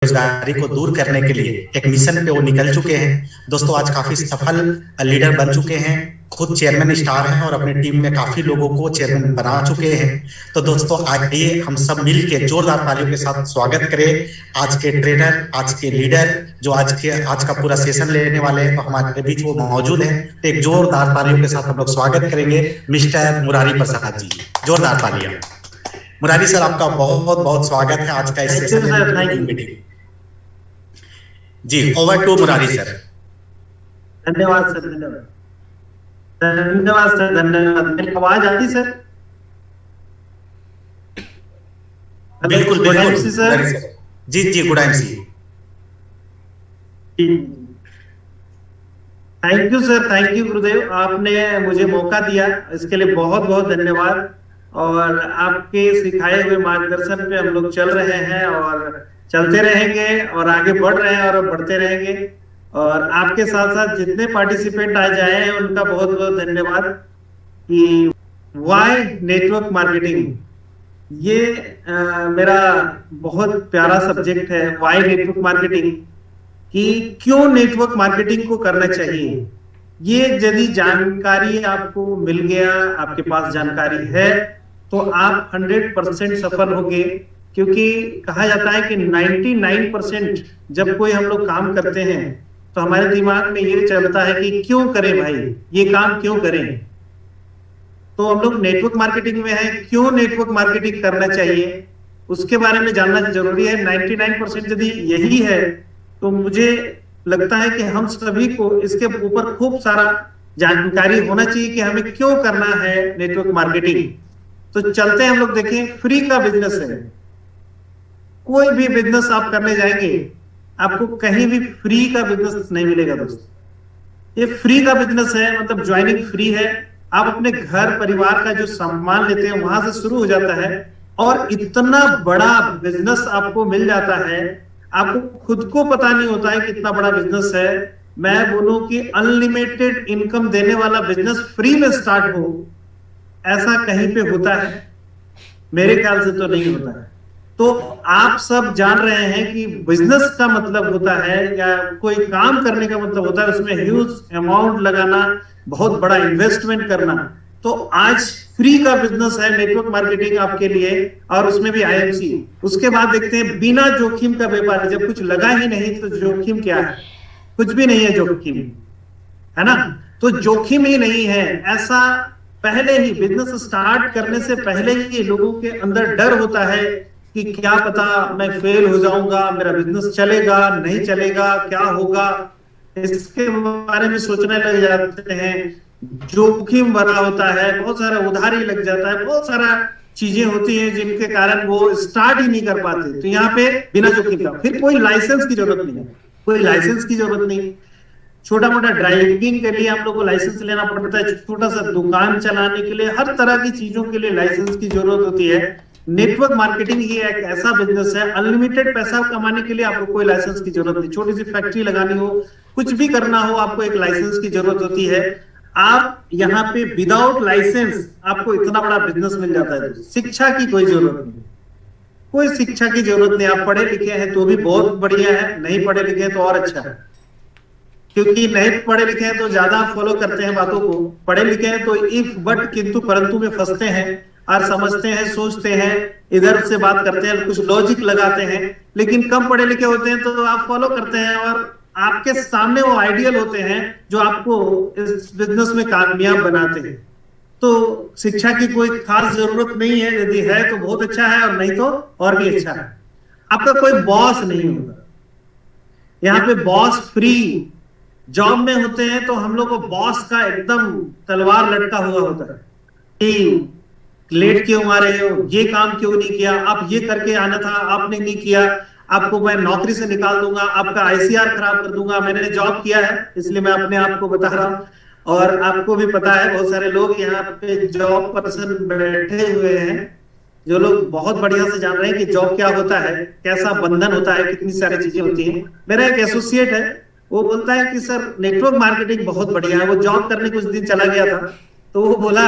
बेरोजगारी को दूर करने के लिए एक मिशन पे वो निकल चुके हैं। दोस्तों आज काफी सफल लीडर बन चुके हैं, खुद चेयरमैन स्टार हैं और अपनी टीम में काफी लोगों को चेयरमैन बना चुके हैं। तो दोस्तों आइए हम सब मिल के जोरदार तालियों के साथ स्वागत करें आज के ट्रेनर, आज के लीडर जो आज का पूरा सेशन लेने वाले हैं। तो हमारे बीच वो मौजूद है, तो एक जोरदार तालियों के साथ हम लोग स्वागत करेंगे मिस्टर मुरारी प्रसाद जी। जोरदार तालियां। मुरारी सर आपका बहुत बहुत स्वागत है आज का इस सेशन में मीटिंग। जी ओवर टू मुरारी सर। धन्यवाद सर, धन्यवाद सर, धन्यवाद। मेरी आवाज आती सर? बिल्कुल बिल्कुल सर। जी जी good MC. Thank you sir, thank you गुरुदेव, आपने मुझे मौका दिया इसके लिए बहुत बहुत धन्यवाद। और आपके सिखाए हुए मार्गदर्शन पे हम लोग चल रहे हैं और चलते रहेंगे और आगे बढ़ रहे हैं और बढ़ते रहेंगे। और आपके साथ साथ जितने पार्टिसिपेंट आ जाए हैं उनका बहुत बहुत धन्यवाद। कि वाई नेटवर्क मार्केटिंग, ये मेरा बहुत प्यारा सब्जेक्ट है। वाई नेटवर्क मार्केटिंग, कि क्यों नेटवर्क मार्केटिंग को करना चाहिए। ये यदि जानकारी आपको मिल गया, आपके पास जानकारी है, तो आप 100% सफल होंगे। क्योंकि कहा जाता है कि 99% जब कोई हम लोग काम करते हैं तो हमारे दिमाग में ये चलता है कि क्यों करें भाई, ये काम क्यों करें। तो हम लोग नेटवर्क मार्केटिंग में है, क्यों नेटवर्क मार्केटिंग करना चाहिए उसके बारे में जानना जरूरी है। 99% यदि यही है तो मुझे लगता है कि हम सभी को इसके ऊपर खूब सारा जानकारी होना चाहिए कि हमें क्यों करना है नेटवर्क मार्केटिंग। तो चलते हैं हम लोग। देखें, फ्री का बिजनेस है। कोई भी बिजनेस आप करने जाएंगे आपको कहीं भी फ्री का बिजनेस नहीं मिलेगा दोस्तों। ये फ्री का बिजनेस है, मतलब ज्वाइनिंग फ्री है। आप अपने घर परिवार का जो सामान लेते हैं वहां से शुरू हो जाता है और इतना बड़ा बिजनेस आपको मिल जाता है, आपको खुद को पता नहीं होता है कितना बड़ा बिजनेस है। मैं बोलूं कि अनलिमिटेड इनकम देने वाला बिजनेस फ्री में स्टार्ट हो, ऐसा कहीं पे होता है? मेरे ख्याल से तो नहीं होता है। तो आप सब जान रहे हैं कि बिजनेस का मतलब होता है या कोई काम करने का मतलब होता है उसमें ह्यूज अमाउंट लगाना, बहुत बड़ा इन्वेस्टमेंट करना। तो आज फ्री का बिजनेस है नेटवर्क मार्केटिंग आपके लिए, और उसमें भी आईएमसी। उसके बाद देखते हैं बिना जोखिम का व्यापार। जब कुछ लगा ही नहीं तो जोखिम क्या है? कुछ भी नहीं है जोखिम, है ना। तो जोखिम ही नहीं है, ऐसा पहले ही बिजनेस स्टार्ट करने से पहले ही लोगों के अंदर डर होता है कि क्या पता मैं फेल हो जाऊंगा, मेरा बिजनेस चलेगा नहीं चलेगा, क्या होगा, इसके बारे में सोचने लग जाते हैं। जोखिम भरा होता है, बहुत सारा उधारी लग जाता है, बहुत सारा चीजें होती हैं जिनके कारण वो स्टार्ट ही नहीं कर पाते। तो यहाँ पे बिना जोखिम का, फिर कोई लाइसेंस की जरूरत नहीं है, कोई लाइसेंस की जरूरत नहीं। छोटा मोटा ड्राइविंग के लिए हम लोग को लाइसेंस लेना पड़ता है, छोटा सा दुकान चलाने के लिए, हर तरह की चीजों के लिए लाइसेंस की जरूरत होती है। नेटवर्क मार्केटिंग ही एक ऐसा बिजनेस है, अनलिमिटेड पैसा कमाने के लिए आपको कोई लाइसेंस की जरूरत नहीं। छोटी सी फैक्ट्री लगानी हो, कुछ भी करना हो, आपको एक लाइसेंस की जरूरत होती है। आप यहाँ पे विदाउट लाइसेंस आपको इतना बड़ा बिजनेस मिल जाता है। शिक्षा की कोई जरूरत नहीं, कोई शिक्षा की जरूरत नहीं। आप पढ़े लिखे हैं तो भी बहुत बढ़िया है, नहीं पढ़े लिखे हैं तो और अच्छा है। क्योंकि नहीं पढ़े लिखे हैं तो ज्यादा फॉलो करते हैं बातों को, पढ़े लिखे हैं तो इफ बट किंतु परंतु में फंसते हैं और समझते हैं, सोचते हैं, इधर से बात करते हैं, कुछ लॉजिक लगाते हैं। लेकिन कम पढ़े लिखे होते हैं तो आप फॉलो करते हैं और आपके सामने वो आइडियल होते हैं जो आपको इस बिजनेस में कामयाब बनाते हैं। तो शिक्षा की कोई खास जरूरत नहीं है, यदि है तो बहुत अच्छा है और नहीं तो और भी अच्छा है। आपका कोई बॉस नहीं होगा यहाँ पे, बॉस फ्री। जॉब में होते हैं तो हम लोग को बॉस का एकदम तलवार लटका हुआ होता है कि लेट क्यों आ रहे हो, ये काम क्यों नहीं किया, आप ये करके आना था, आपने नहीं किया, आपको मैं नौकरी से निकाल दूंगा, आपका आईसीआर खराब कर दूंगा। मैंने जॉब किया है इसलिए मैं अपने आप को बता रहा हूँ, और आपको भी पता है बहुत सारे लोग यहाँ पे जॉब पर्सन बैठे हुए हैं जो लोग बहुत बढ़िया से जान रहे हैं कि जॉब क्या होता है, कैसा बंधन होता है, कितनी सारी चीजें होती है। मेरा एक एसोसिएट है, वो बोलता है कि सर नेटवर्क मार्केटिंग बहुत बढ़िया है। वो जॉब करने कुछ दिन चला गया था तो वो बोला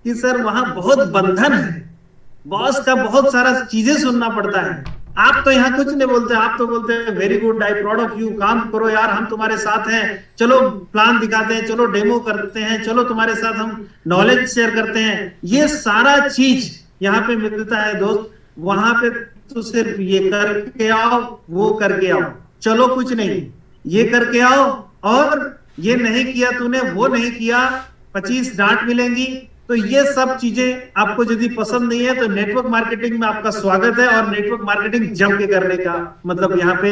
कि सर वहां बहुत बंधन है, बॉस का बहुत सारा चीजें सुनना पड़ता है, आप तो यहाँ कुछ नहीं बोलते, आप तो बोलते हैं very good, I proud of you, काम करो यार, हम तुम्हारे साथ हैं, चलो प्लान दिखाते हैं, चलो डेमो करते हैं, चलो तुम्हारे साथ हम नॉलेज शेयर करते हैं। ये सारा चीज यहाँ पे मिलता है दोस्त। वहां पे तो सिर्फ ये करके आओ, वो करके आओ, चलो कुछ नहीं, ये करके आओ, और ये नहीं किया तूने, वो नहीं किया, 25 डांट मिलेंगी। तो ये सब चीजें आपको यदि पसंद नहीं है तो नेटवर्क मार्केटिंग में आपका स्वागत है, और नेटवर्क मार्केटिंग जम के करने का मतलब यहाँ पे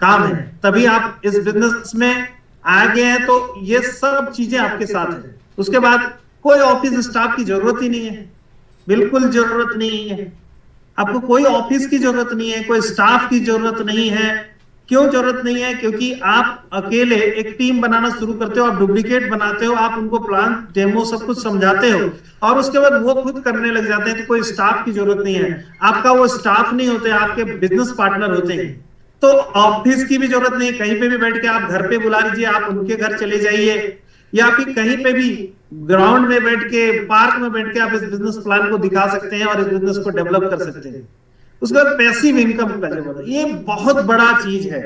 काम है, तभी आप इस बिजनेस में आगे हैं। तो ये सब चीजें आपके साथ है। उसके बाद कोई ऑफिस स्टाफ की जरूरत ही नहीं है, बिल्कुल जरूरत नहीं है, आपको कोई ऑफिस की जरूरत नहीं है, कोई स्टाफ की जरूरत नहीं है। क्यों जरूरत नहीं है? क्योंकि आप अकेले एक टीम बनाना शुरू करते हो, आप डुप्लीकेट बनाते हो, आप उनको प्लान डेमो सब कुछ समझाते हो, और उसके बाद वो खुद करने लग जाते हैं। तो कोई स्टाफ की जरूरत नहीं है, आपका वो स्टाफ नहीं होते, आपके बिजनेस पार्टनर होते हैं। तो ऑफिस की भी जरूरत नहीं, कहीं पे भी बैठ के आप घर पे बुला लीजिए, आप उनके घर चले जाइए, या फिर कहीं पे भी ग्राउंड में बैठ के, पार्क में बैठ के आप इस बिजनेस प्लान को दिखा सकते हैं और इस बिजनेस को डेवलप कर सकते हैं। उसके बाद पैसिव इनकम का जो है, ये बहुत बड़ा चीज है।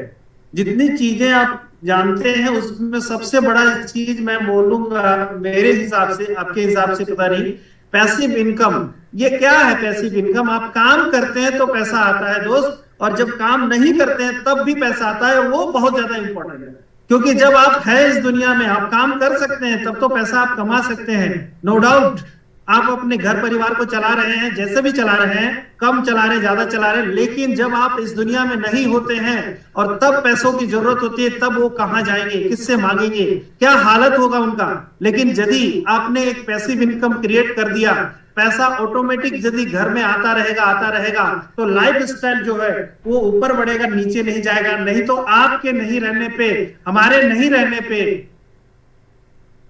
जितनी चीजें आप जानते हैं उसमें सबसे बड़ा चीज मैं बोलूंगा मेरे हिसाब से, आपके हिसाब से पता नहीं, पैसिव इनकम। ये क्या है पैसिव इनकम? आप काम करते हैं तो पैसा आता है दोस्त, और जब काम नहीं करते हैं तब भी पैसा आता है। वो बहुत ज्यादा इंपॉर्टेंट है, क्योंकि जब आप हैं इस दुनिया में, आप काम कर सकते हैं, तब तो पैसा आप कमा सकते हैं, नो डाउट। आप अपने घर परिवार को चला रहे हैं, जैसे भी चला रहे हैं, कम चला रहे हैं, ज्यादा चला रहे हैं, लेकिन जब आप इस दुनिया में नहीं होते हैं और तब पैसों की जरूरत होती है, तब वो कहां जाएंगे, किससे मांगेंगे, क्या हालत होगा उनका। लेकिन यदि आपने एक पैसिव इनकम क्रिएट कर दिया, पैसा ऑटोमेटिक यदि घर में आता रहेगा, तो लाइफ स्टाइल जो है वो ऊपर बढ़ेगा, नीचे नहीं जाएगा। नहीं तो आपके नहीं रहने पे, हमारे नहीं रहने पे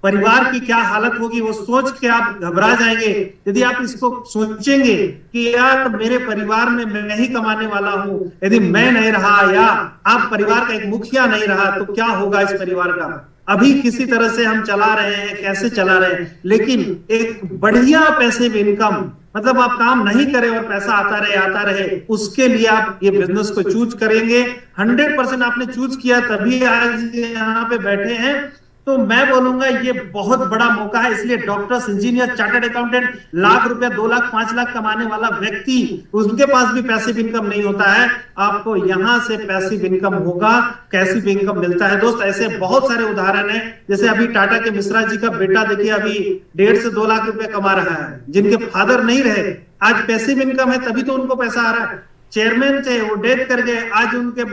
परिवार की क्या हालत होगी, वो सोच के आप घबरा जाएंगे। यदि आप इसको सोचेंगे कि यार मेरे परिवार में मैं ही कमाने वाला हूं, यदि मैं नहीं रहा या आप परिवार का एक मुखिया नहीं रहा, तो क्या होगा इस परिवार का। अभी किसी तरह से हम चला रहे हैं, कैसे चला रहे हैं, लेकिन एक बढ़िया पैसिव इनकम, मतलब आप काम नहीं करें और पैसा आता रहे, उसके लिए आप ये बिजनेस को चूज करेंगे। 100% आपने चूज किया, तभी आज यहाँ पे बैठे हैं। तो मैं बोलूंगा ये बहुत बड़ा मौका है। इसलिए doctors, engineer, chartered accountant, lakh रुपया, 2 लाख, 5 लाख कमाने वाला व्यक्ति, उनके पास भी पैसिव इनकम नहीं होता है। आपको यहां से पैसिव इनकम होगा, पैसिव इनकम मिलता है दोस्त। ऐसे बहुत सारे उदाहरण हैं, जैसे अभी टाटा के मिश्रा जी का बेटा देखिए, अभी 1.5 से 2 लाख रुपए कमा रहा है, जिनके फादर नहीं रहे, आज पैसिव इनकम है, तभी तो उनको पैसा आ रहा है। चेयरमैन थे, वो डेथ कर गए, आज उनके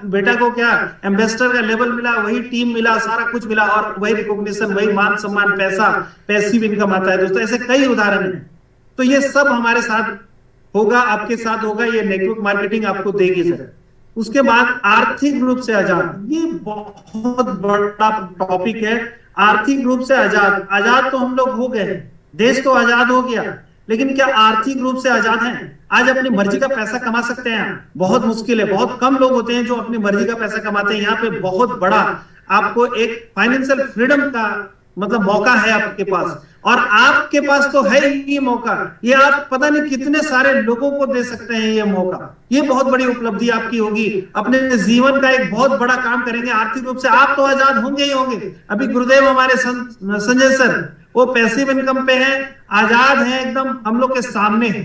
बेटा को क्या एम्बेसडर का लेवल मिला, वही टीम मिला, सारा कुछ मिला, और वही रिकॉग्निशन, वही मान सम्मान, पैसा, पैसिव इनकम आता है दोस्तों। ऐसे कई उदाहरण हैं। तो ये सब हमारे साथ होगा, आपके साथ होगा, ये नेटवर्क मार्केटिंग आपको देगी सर। उसके बाद आर्थिक रूप से आजाद, ये बहुत बड़ा टॉपिक है। आर्थिक रूप से आजाद तो हम लोग हो गए, देश तो आजाद हो गया, लेकिन क्या आर्थिक रूप से आजाद हैं? आज अपनी मर्जी का पैसा कमा सकते हैं? बहुत मुश्किल है, बहुत कम लोग होते हैं जो अपनी मर्जी का पैसा कमाते हैं। यहाँ पे बहुत बड़ा आपको एक फाइनेंशियल फ्रीडम का मतलब मौका है आपके पास, और आपके पास तो है ही ये मौका। ये आप पता नहीं कितने सारे लोगों को दे सकते हैं ये मौका। ये बहुत बड़ी उपलब्धि आपकी होगी, अपने जीवन का एक बहुत बड़ा काम करेंगे आर्थिक रूप से। आप तो आजाद होंगे ही होंगे। अभी गुरुदेव हमारे संजय सर, वो पैसिव इनकम पे हैं, आजाद हैं, एकदम हम लोग के सामने है,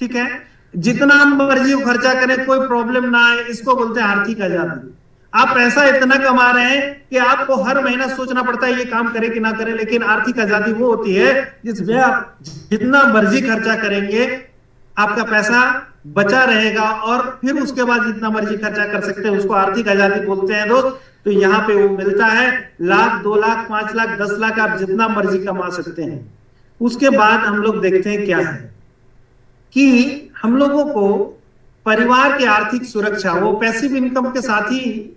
ठीक है। जितना मर्जी खर्चा करें, कोई प्रॉब्लम ना आए, इसको बोलते हैं आर्थिक आजादी। आप पैसा इतना कमा रहे हैं कि आपको हर महीना सोचना पड़ता है ये काम करे कि ना करे। लेकिन आर्थिक आजादी वो होती है जिसमें आप जितना मर्जी खर्चा करेंगे, आपका पैसा बचा रहेगा, और फिर उसके बाद जितना मर्जी खर्चा कर सकते हैं, उसको आर्थिक आजादी बोलते हैं दोस्त। तो यहाँ पे वो मिलता है, 1 लाख, 2 लाख, 5 लाख, 10 लाख, आप जितना मर्जी कमा सकते हैं। उसके बाद हम लोग देखते हैं क्या है कि हम लोगों को परिवार की आर्थिक सुरक्षा, वो पैसिव इनकम के साथ ही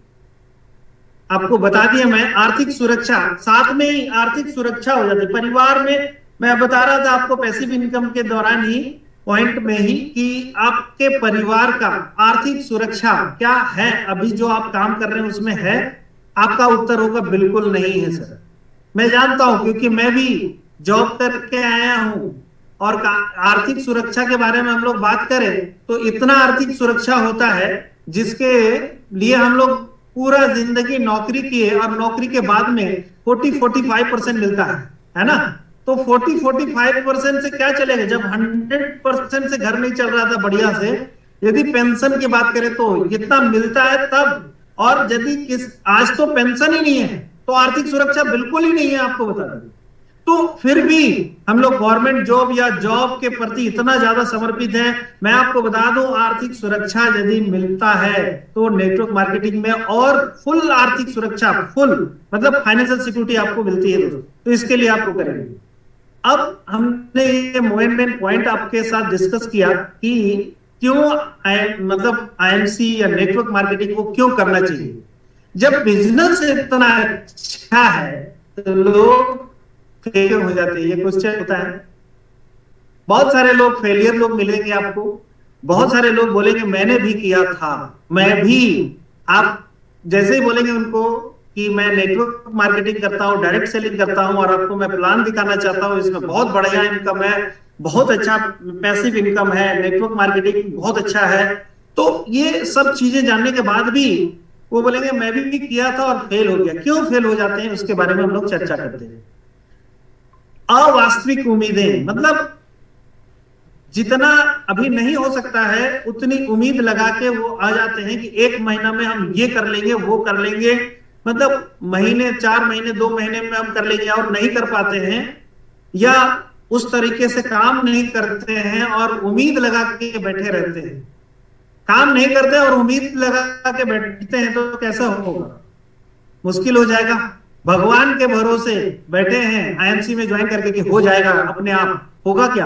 आपको बता दिया मैं, आर्थिक सुरक्षा साथ में ही आर्थिक सुरक्षा हो जाती है परिवार में। मैं बता रहा था आपको पैसिव इनकम के दौरान ही, पॉइंट में ही, कि आपके परिवार का आर्थिक सुरक्षा क्या है, अभी जो आप काम कर रहे हैं उसमें है? आपका उत्तर होगा बिल्कुल नहीं है सर। मैं जानता हूं, क्योंकि मैं भी जॉब करके आया हूं, और आर्थिक सुरक्षा के बारे में हम लोग बात करें तो इतना आर्थिक सुरक्षा होता है जिसके लिए हम लोग पूरा जिंदगी नौकरी किए और नौकरी के बाद में 40-45% मिलता है ना। तो 40-45% से क्या चलेगा जब 100% से घर नहीं चल रहा था बढ़िया से। यदि पेंशन की बात करें तो इतना मिलता है तब, और यदि आज तो पेंशन ही नहीं है तो आर्थिक सुरक्षा बिल्कुल ही नहीं है, आपको बता दें। तो फिर भी हम लोग गवर्नमेंट जॉब या जॉब के प्रति इतना ज्यादा समर्पित हैं। मैं आपको बता दूं, आर्थिक सुरक्षा यदि मिलता है तो नेटवर्क मार्केटिंग में और फुल आर्थिक सुरक्षा, फुल मतलब फाइनेंशियल सिक्योरिटी आपको मिलती है दोस्तों। तो इसके लिए आपको करेंगे। अब हमने ये मूवमेंट पॉइंट आपके साथ डिस्कस किया कि क्यों मतलब आईएमसी या नेटवर्क मार्केटिंग को क्यों करना चाहिए। जब बिजनेस इतना अच्छा है तो लोग फेलियर हो जाते हैं, ये क्वेश्चन होता है। बहुत सारे लोग फेलियर लोग मिलेंगे आपको, बहुत सारे लोग बोलेंगे मैंने भी किया था, मैं भी। आप जैसे ही बोलेंगे उनको कि मैं नेटवर्क मार्केटिंग करता हूं, डायरेक्ट सेलिंग करता हूं और आपको मैं प्लान दिखाना चाहता हूं, इसमें बहुत बढ़िया इनकम है, बहुत अच्छा पैसिव इनकम है, नेटवर्क मार्केटिंग बहुत अच्छा है, तो ये सब चीजें जानने के बाद भी वो बोलेंगे मैं भी किया था और फेल हो गया। क्यों फेल हो जाते हैं उसके बारे में हम लोग चर्चा करते हैं। अवास्तविक उम्मीदें, मतलब जितना अभी नहीं हो सकता है उतनी उम्मीद लगा के वो आ जाते हैं कि 1 महीना में हम ये कर लेंगे, वो कर लेंगे, मतलब महीने, 4 महीने, 2 महीने में हम कर लेंगे और नहीं कर पाते हैं, या उस तरीके से काम नहीं करते हैं और उम्मीद लगा के बैठे रहते हैं। काम नहीं करते और उम्मीद लगा के बैठते हैं तो कैसा होगा, मुश्किल हो जाएगा। भगवान के भरोसे बैठे हैं आईएमसी में ज्वाइन करके कि हो जाएगा अपने आप, होगा क्या?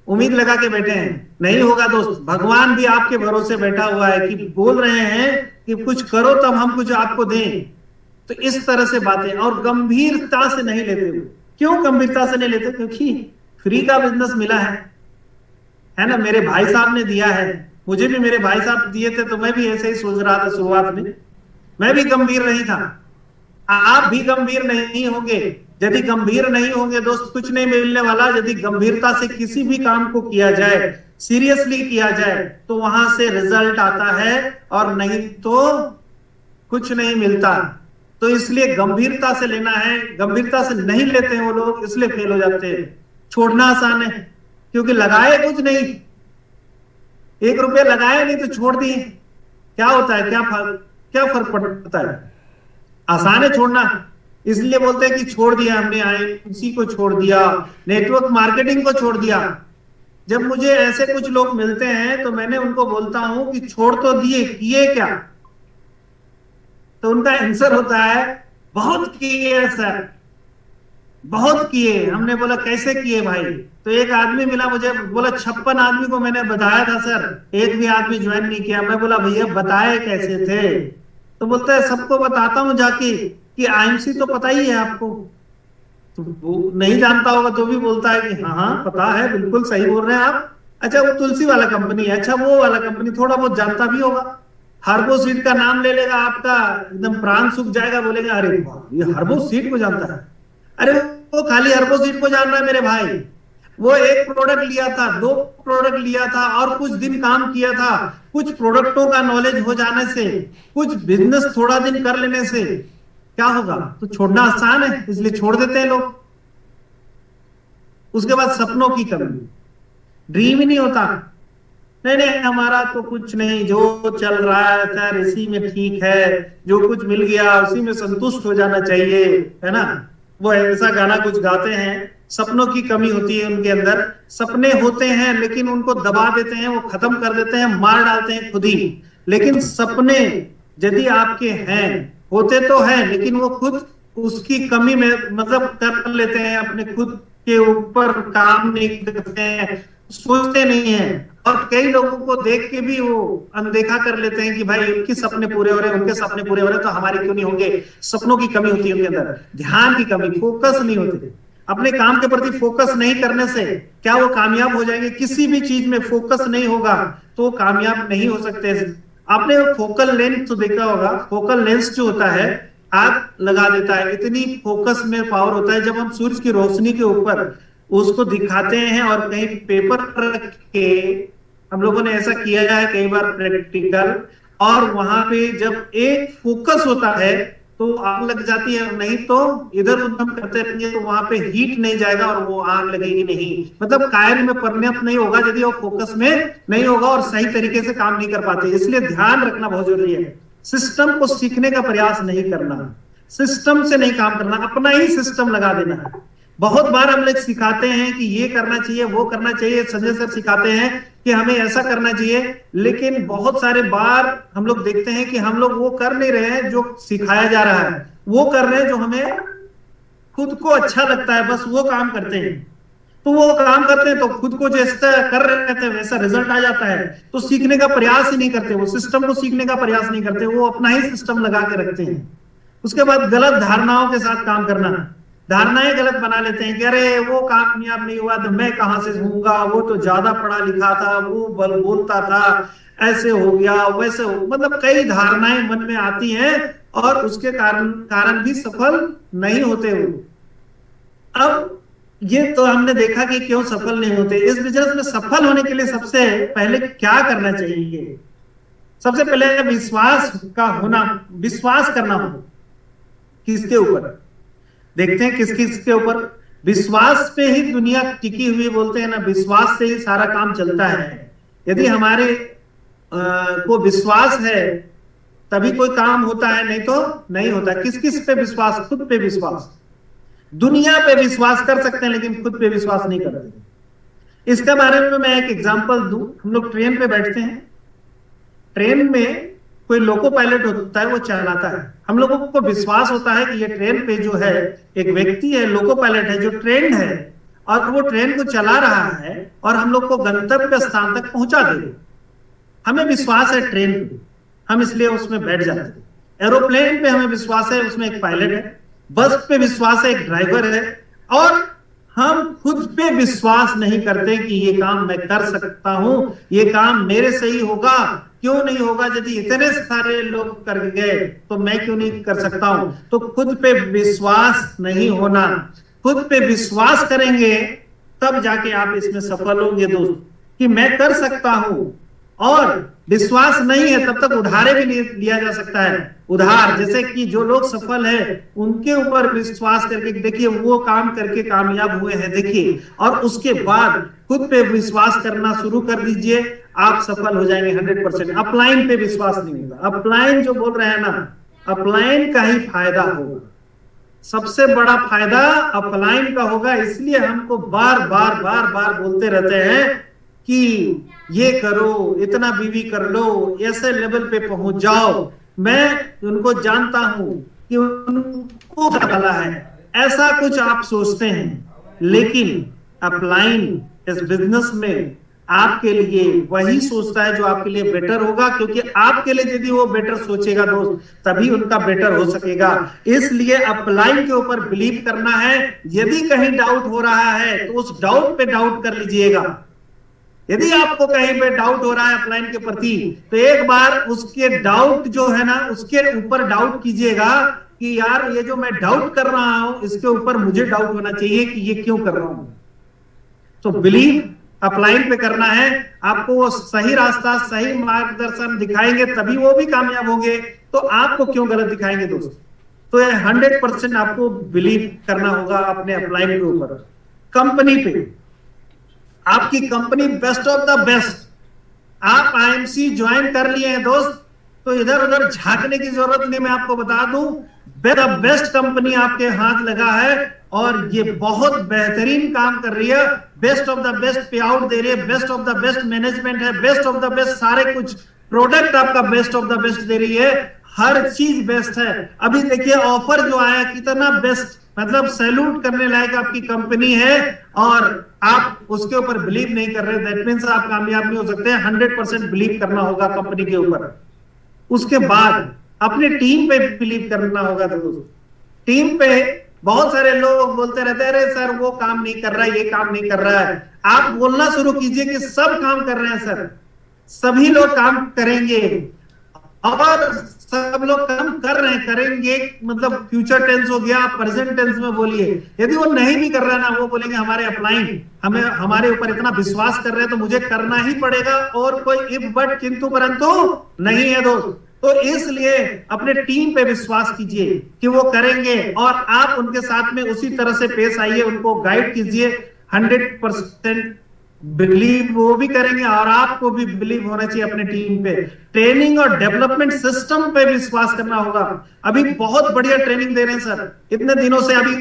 उम्मीद लगा के बैठे हैं, नहीं होगा दोस्त। भगवान भी आपके भरोसे बैठा हुआ है कि बोल रहे हैं कि कुछ करो तब हम कुछ आपको दें। तो इस तरह से बातें, और गंभीरता से नहीं लेते हुए। क्यों गंभीरता से नहीं लेते? क्योंकि फ्री का बिजनेस मिला है ना, मेरे भाई साहब ने दिया है, मुझे भी मेरे भाई साहब दिए थे तो मैं भी ऐसे ही सोच रहा था शुरुआत में, मैं भी गंभीर नहीं था। आप भी गंभीर नहीं होंगे। यदि गंभीर नहीं होंगे दोस्त, कुछ नहीं मिलने वाला। यदि गंभीरता से किसी भी काम को किया जाए, सीरियसली किया जाए, तो वहां से रिजल्ट आता है, और नहीं तो कुछ नहीं मिलता। तो इसलिए गंभीरता से लेना है। गंभीरता से नहीं लेते हैं वो लोग, इसलिए फेल हो जाते हैं। छोड़ना आसान है क्योंकि लगाए कुछ नहीं, 1 रुपया लगाए नहीं तो छोड़ दिए, क्या होता है, क्या फर्क पड़ता है? आसान है छोड़ना, इसलिए बोलते हैं कि छोड़ दिया हमने, आईएमसी को छोड़ दिया, नेटवर्क मार्केटिंग को छोड़ दिया। जब मुझे ऐसे कुछ लोग मिलते हैं तो मैंने उनको बोलता हूं कि छोड़ तो दिए, किए क्या? तो उनका आंसर होता है बहुत किए सर, बहुत किए। हमने बोला कैसे किए भाई? तो एक आदमी मिला मुझे, बोला 56 आदमी को मैंने बताया था सर, एक भी आदमी ज्वाइन नहीं किया। मैं बोला भैया बताए कैसे थे? तो बोलता है सबको बताता हूं जाके कि आईएमसी तो पता ही है आपको। तो वो नहीं जानता होगा तो भी बोलता है कि हाँ हाँ पता है, बिल्कुल सही बोल रहे हैं आप। अच्छा वो तुलसी वाला कंपनी है, अच्छा वो वाला कंपनी, थोड़ा बहुत जानता भी होगा। हर्बो सीड का नाम ले लेगा, आपका एकदम प्राण सूख जाएगा, बोलेगा अरे वाह ये हर्बो सीड को जानता है। अरे वो खाली हर्बो सीड को जान रहा है मेरे भाई, वो 1 प्रोडक्ट लिया था, 2 प्रोडक्ट लिया था और कुछ दिन काम किया था। कुछ प्रोडक्टों का नॉलेज हो जाने से, कुछ बिजनेस थोड़ा दिन कर लेने से क्या होगा? तो छोड़ना आसान है, इसलिए छोड़ देते हैं लोग। उसके बाद सपनों की कमी, ड्रीम ही नहीं होता। नहीं नहीं हमारा तो कुछ नहीं, जो चल रहा है सर इसी में ठीक है, जो कुछ मिल गया उसी में संतुष्ट हो जाना चाहिए, है ना। वो ऐसा गाना कुछ गाते हैं। सपनों की कमी होती है उनके अंदर। सपने होते हैं लेकिन उनको दबा देते हैं, वो खत्म कर देते हैं, मार डालते हैं खुद ही। लेकिन सपने यदि आपके हैं, होते तो हैं, लेकिन वो खुद उसकी कमी में मतलब कर लेते हैं, अपने खुद के ऊपर काम नहीं करते हैं, सोचते नहीं हैं। और कई लोगों को देख के भी वो अनदेखा कर लेते हैं कि भाई उनके सपने पूरे हो रहे हैं, उनके सपने पूरे हो रहे हैं तो हमारे क्यों नहीं होंगे। सपनों की कमी होती है उनके अंदर, ध्यान की कमी, फोकस नहीं होते। अपने काम के प्रति फोकस नहीं करने से क्या वो कामयाब हो जाएंगे? किसी भी चीज में फोकस नहीं होगा तो कामयाब नहीं हो सकते। आपने फोकल लेंस तो देखा होगा, फोकल लेंस जो होता है आग लगा देता है, इतनी फोकस में पावर होता है। जब हम सूरज की रोशनी के ऊपर उसको दिखाते हैं और कहीं पेपर रख के, हम लोगों ने ऐसा किया है कई बार प्रैक्टिकल, और वहां पे जब एक फोकस होता है तो आग लग जाती है, नहीं तो इधर उधर हम करते रहेंगे तो वहां पे हीट नहीं जाएगा और वो आग लगेगी नहीं, मतलब कार्य में परिणत नहीं होगा यदि वो फोकस में नहीं होगा और सही तरीके से काम नहीं कर पाते। इसलिए ध्यान रखना बहुत जरूरी है। सिस्टम को सीखने का प्रयास नहीं करना, सिस्टम से नहीं काम करना, अपना ही सिस्टम लगा देना है। बहुत बार हम लोग सिखाते हैं कि ये करना चाहिए, वो करना चाहिए, संजय सर सिखाते हैं कि हमें ऐसा करना चाहिए, लेकिन बहुत सारे बार हम लोग देखते हैं कि हम लोग वो कर नहीं रहे हैं जो सिखाया जा रहा है, वो कर रहे हैं जो हमें खुद को अच्छा लगता है, बस वो काम करते हैं। तो वो काम करते हैं तो खुद को जैसा कर रहे थे वैसा रिजल्ट आ जाता है, तो सीखने का प्रयास ही नहीं करते, वो सिस्टम को सीखने का प्रयास नहीं करते, वो अपना ही सिस्टम लगा के रखते हैं। उसके बाद गलत धारणाओं के साथ काम करना, धारणाएं गलत बना लेते हैं कि अरे वो कामयाब नहीं हुआ तो मैं कहां से होऊंगा, वो तो ज्यादा पढ़ा लिखा था, वो बोलता था, ऐसे हो गया, वैसे हो, मतलब कई धारणाएं मन में आती हैं और उसके कारण भी सफल नहीं होते हो। अब ये तो हमने देखा कि क्यों सफल नहीं होते। इस बिजनेस में सफल होने के लिए सबसे पहले क्या करना चाहिए? सबसे पहले विश्वास का होना, विश्वास करना हो। किसके ऊपर? देखते हैं किस किस के ऊपर। विश्वास पे ही दुनिया टिकी हुई, बोलते हैं ना, विश्वास से ही सारा काम चलता है। यदि हमारे को विश्वास है तभी कोई काम होता है, नहीं तो नहीं होता। किस किस पे विश्वास? खुद पे विश्वास। दुनिया पे विश्वास कर सकते हैं लेकिन खुद पे विश्वास नहीं करते। इसके बारे में मैं एक एग्जांपल दूं। हम लोग ट्रेन पे बैठते हैं, ट्रेन में कोई लोको पायलट होता है, वो चलाता है। हम लोगों को विश्वास होता है कि ये ट्रेन पे जो है एक व्यक्ति है, लोको पायलट है, जो ट्रेन है और वो ट्रेन को चला रहा है और हम लोग को गंतव्य स्थान तक पहुंचा देगा। हमें विश्वास है ट्रेन पे, हम इसलिए उसमें बैठ जाते हैं। एरोप्लेन पे हमें विश्वास है, उसमें एक पायलट है। बस पे विश्वास है, एक ड्राइवर है। और हम खुद पे विश्वास नहीं करते कि ये काम मैं कर सकता हूं, ये काम मेरे से ही होगा, क्यों नहीं होगा? यदि इतने सारे लोग कर गए तो मैं क्यों नहीं कर सकता हूं? तो खुद पे विश्वास नहीं होना। खुद पे विश्वास करेंगे तब जाके आप इसमें सफल होंगे दोस्त, कि मैं कर सकता हूं। और विश्वास नहीं है तब तक उधारे भी लिया जा सकता है। उधार, जैसे कि जो लोग सफल है उनके ऊपर विश्वास करके देखिए, वो काम करके कामयाब हुए हैं, देखिए, और उसके बाद खुद पे विश्वास करना शुरू कर दीजिए, आप सफल हो जाएंगे 100%। अपलाइन पे विश्वास नहीं होगा। अपलाइन जो बोल रहे हैं ना, अपलाइन का ही फायदा होगा, सबसे बड़ा फायदा अपलाइन का होगा। इसलिए हमको बार बार बार बार बोलते रहते हैं कि ये करो, इतना बीवी कर लो, ऐसे लेवल पे पहुंच जाओ। मैं उनको जानता हूं कि उनको डाला है, ऐसा कुछ आप सोचते हैं, लेकिन अपलाइन इस बिजनेस में आपके लिए वही सोचता है जो आपके लिए बेटर होगा, क्योंकि आपके लिए यदि वो बेटर सोचेगा दोस्त, तभी उनका बेटर हो सकेगा। इसलिए अपलाइन के ऊपर बिलीव करना है। यदि कहीं डाउट हो रहा है तो उस डाउट पे डाउट कर लीजिएगा। यदि आपको कहीं पे डाउट हो रहा है अपलाइन के प्रति, तो एक बार उसके डाउट जो है ना, उसके ऊपर डाउट कीजिएगा कि यार ये जो मैं डाउट कर रहा हूं, इसके ऊपर मुझे डाउट होना चाहिए कि ये क्यों कर रहा हूं। तो बिलीव अपलाइन पे करना है। आपको वो सही रास्ता, सही मार्गदर्शन दिखाएंगे तभी वो भी कामयाब होंगे, तो आपको क्यों गलत दिखाएंगे दोस्त? तो 100% आपको बिलीव करना होगा अपने अपलाइन के ऊपर। कंपनी पे, आपकी company best of the best, आप आईएमसी ज्वाइन कर लिए हैं दोस्त, तो इधर उधर झांकने की जरूरत नहीं। मैं आपको बता दूं, बेस्ट कंपनी आपके हाथ लगा है और ये बहुत बेहतरीन काम कर रही है, बेस्ट ऑफ द बेस्ट पे आउट दे रही है, best of the best management है, बेस्ट ऑफ द बेस्ट सारे कुछ प्रोडक्ट आपका बेस्ट ऑफ द बेस्ट दे रही है, हर चीज बेस्ट है। अभी देखिए ऑफर जो आया कितना बेस्ट, मतलब सैल्यूट करने लायक आपकी कंपनी है और आप उसके ऊपर बिलीव नहीं कर रहे, दैट मींस आप कामयाब नहीं हो सकते। 100% बिलीव करना होगा कंपनी के ऊपर। उसके बाद अपने टीम पे बिलीव करना होगा दोस्तों। टीम पे बहुत सारे लोग बोलते रहते हैं, अरे सर वो काम नहीं कर रहा है, ये काम नहीं कर रहा है। आप बोलना शुरू कीजिए कि सब काम कर रहे हैं सर, सभी लोग काम करेंगे और सब लोग काम कर रहे हैं, करेंगे, मतलब फ्यूचर टेंस हो गया, प्रेजेंट टेंस में बोलिए। यदि वो नहीं भी कर रहा है ना, वो बोलेंगे हमारे अपलाइन हमें हमारे ऊपर इतना विश्वास कर रहे हैं तो मुझे करना ही पड़ेगा, और कोई इफ बट किंतु परंतु नहीं है दोस्त। तो इसलिए अपने टीम पे विश्वास कीजिए कि वो करेंगे, और आप उनके साथ में उसी तरह से पेश आइए, उनको गाइड कीजिए। 100% बिलीव वो भी करेंगे, और आपको भी बिलीव होना चाहिए अपने टीम पे। ट्रेनिंग और डेवलपमेंट सिस्टम पे विश्वास करना होगा। अभी बहुत बढ़िया ट्रेनिंग दे रहे हैं सर, इतने दिनों से, अभी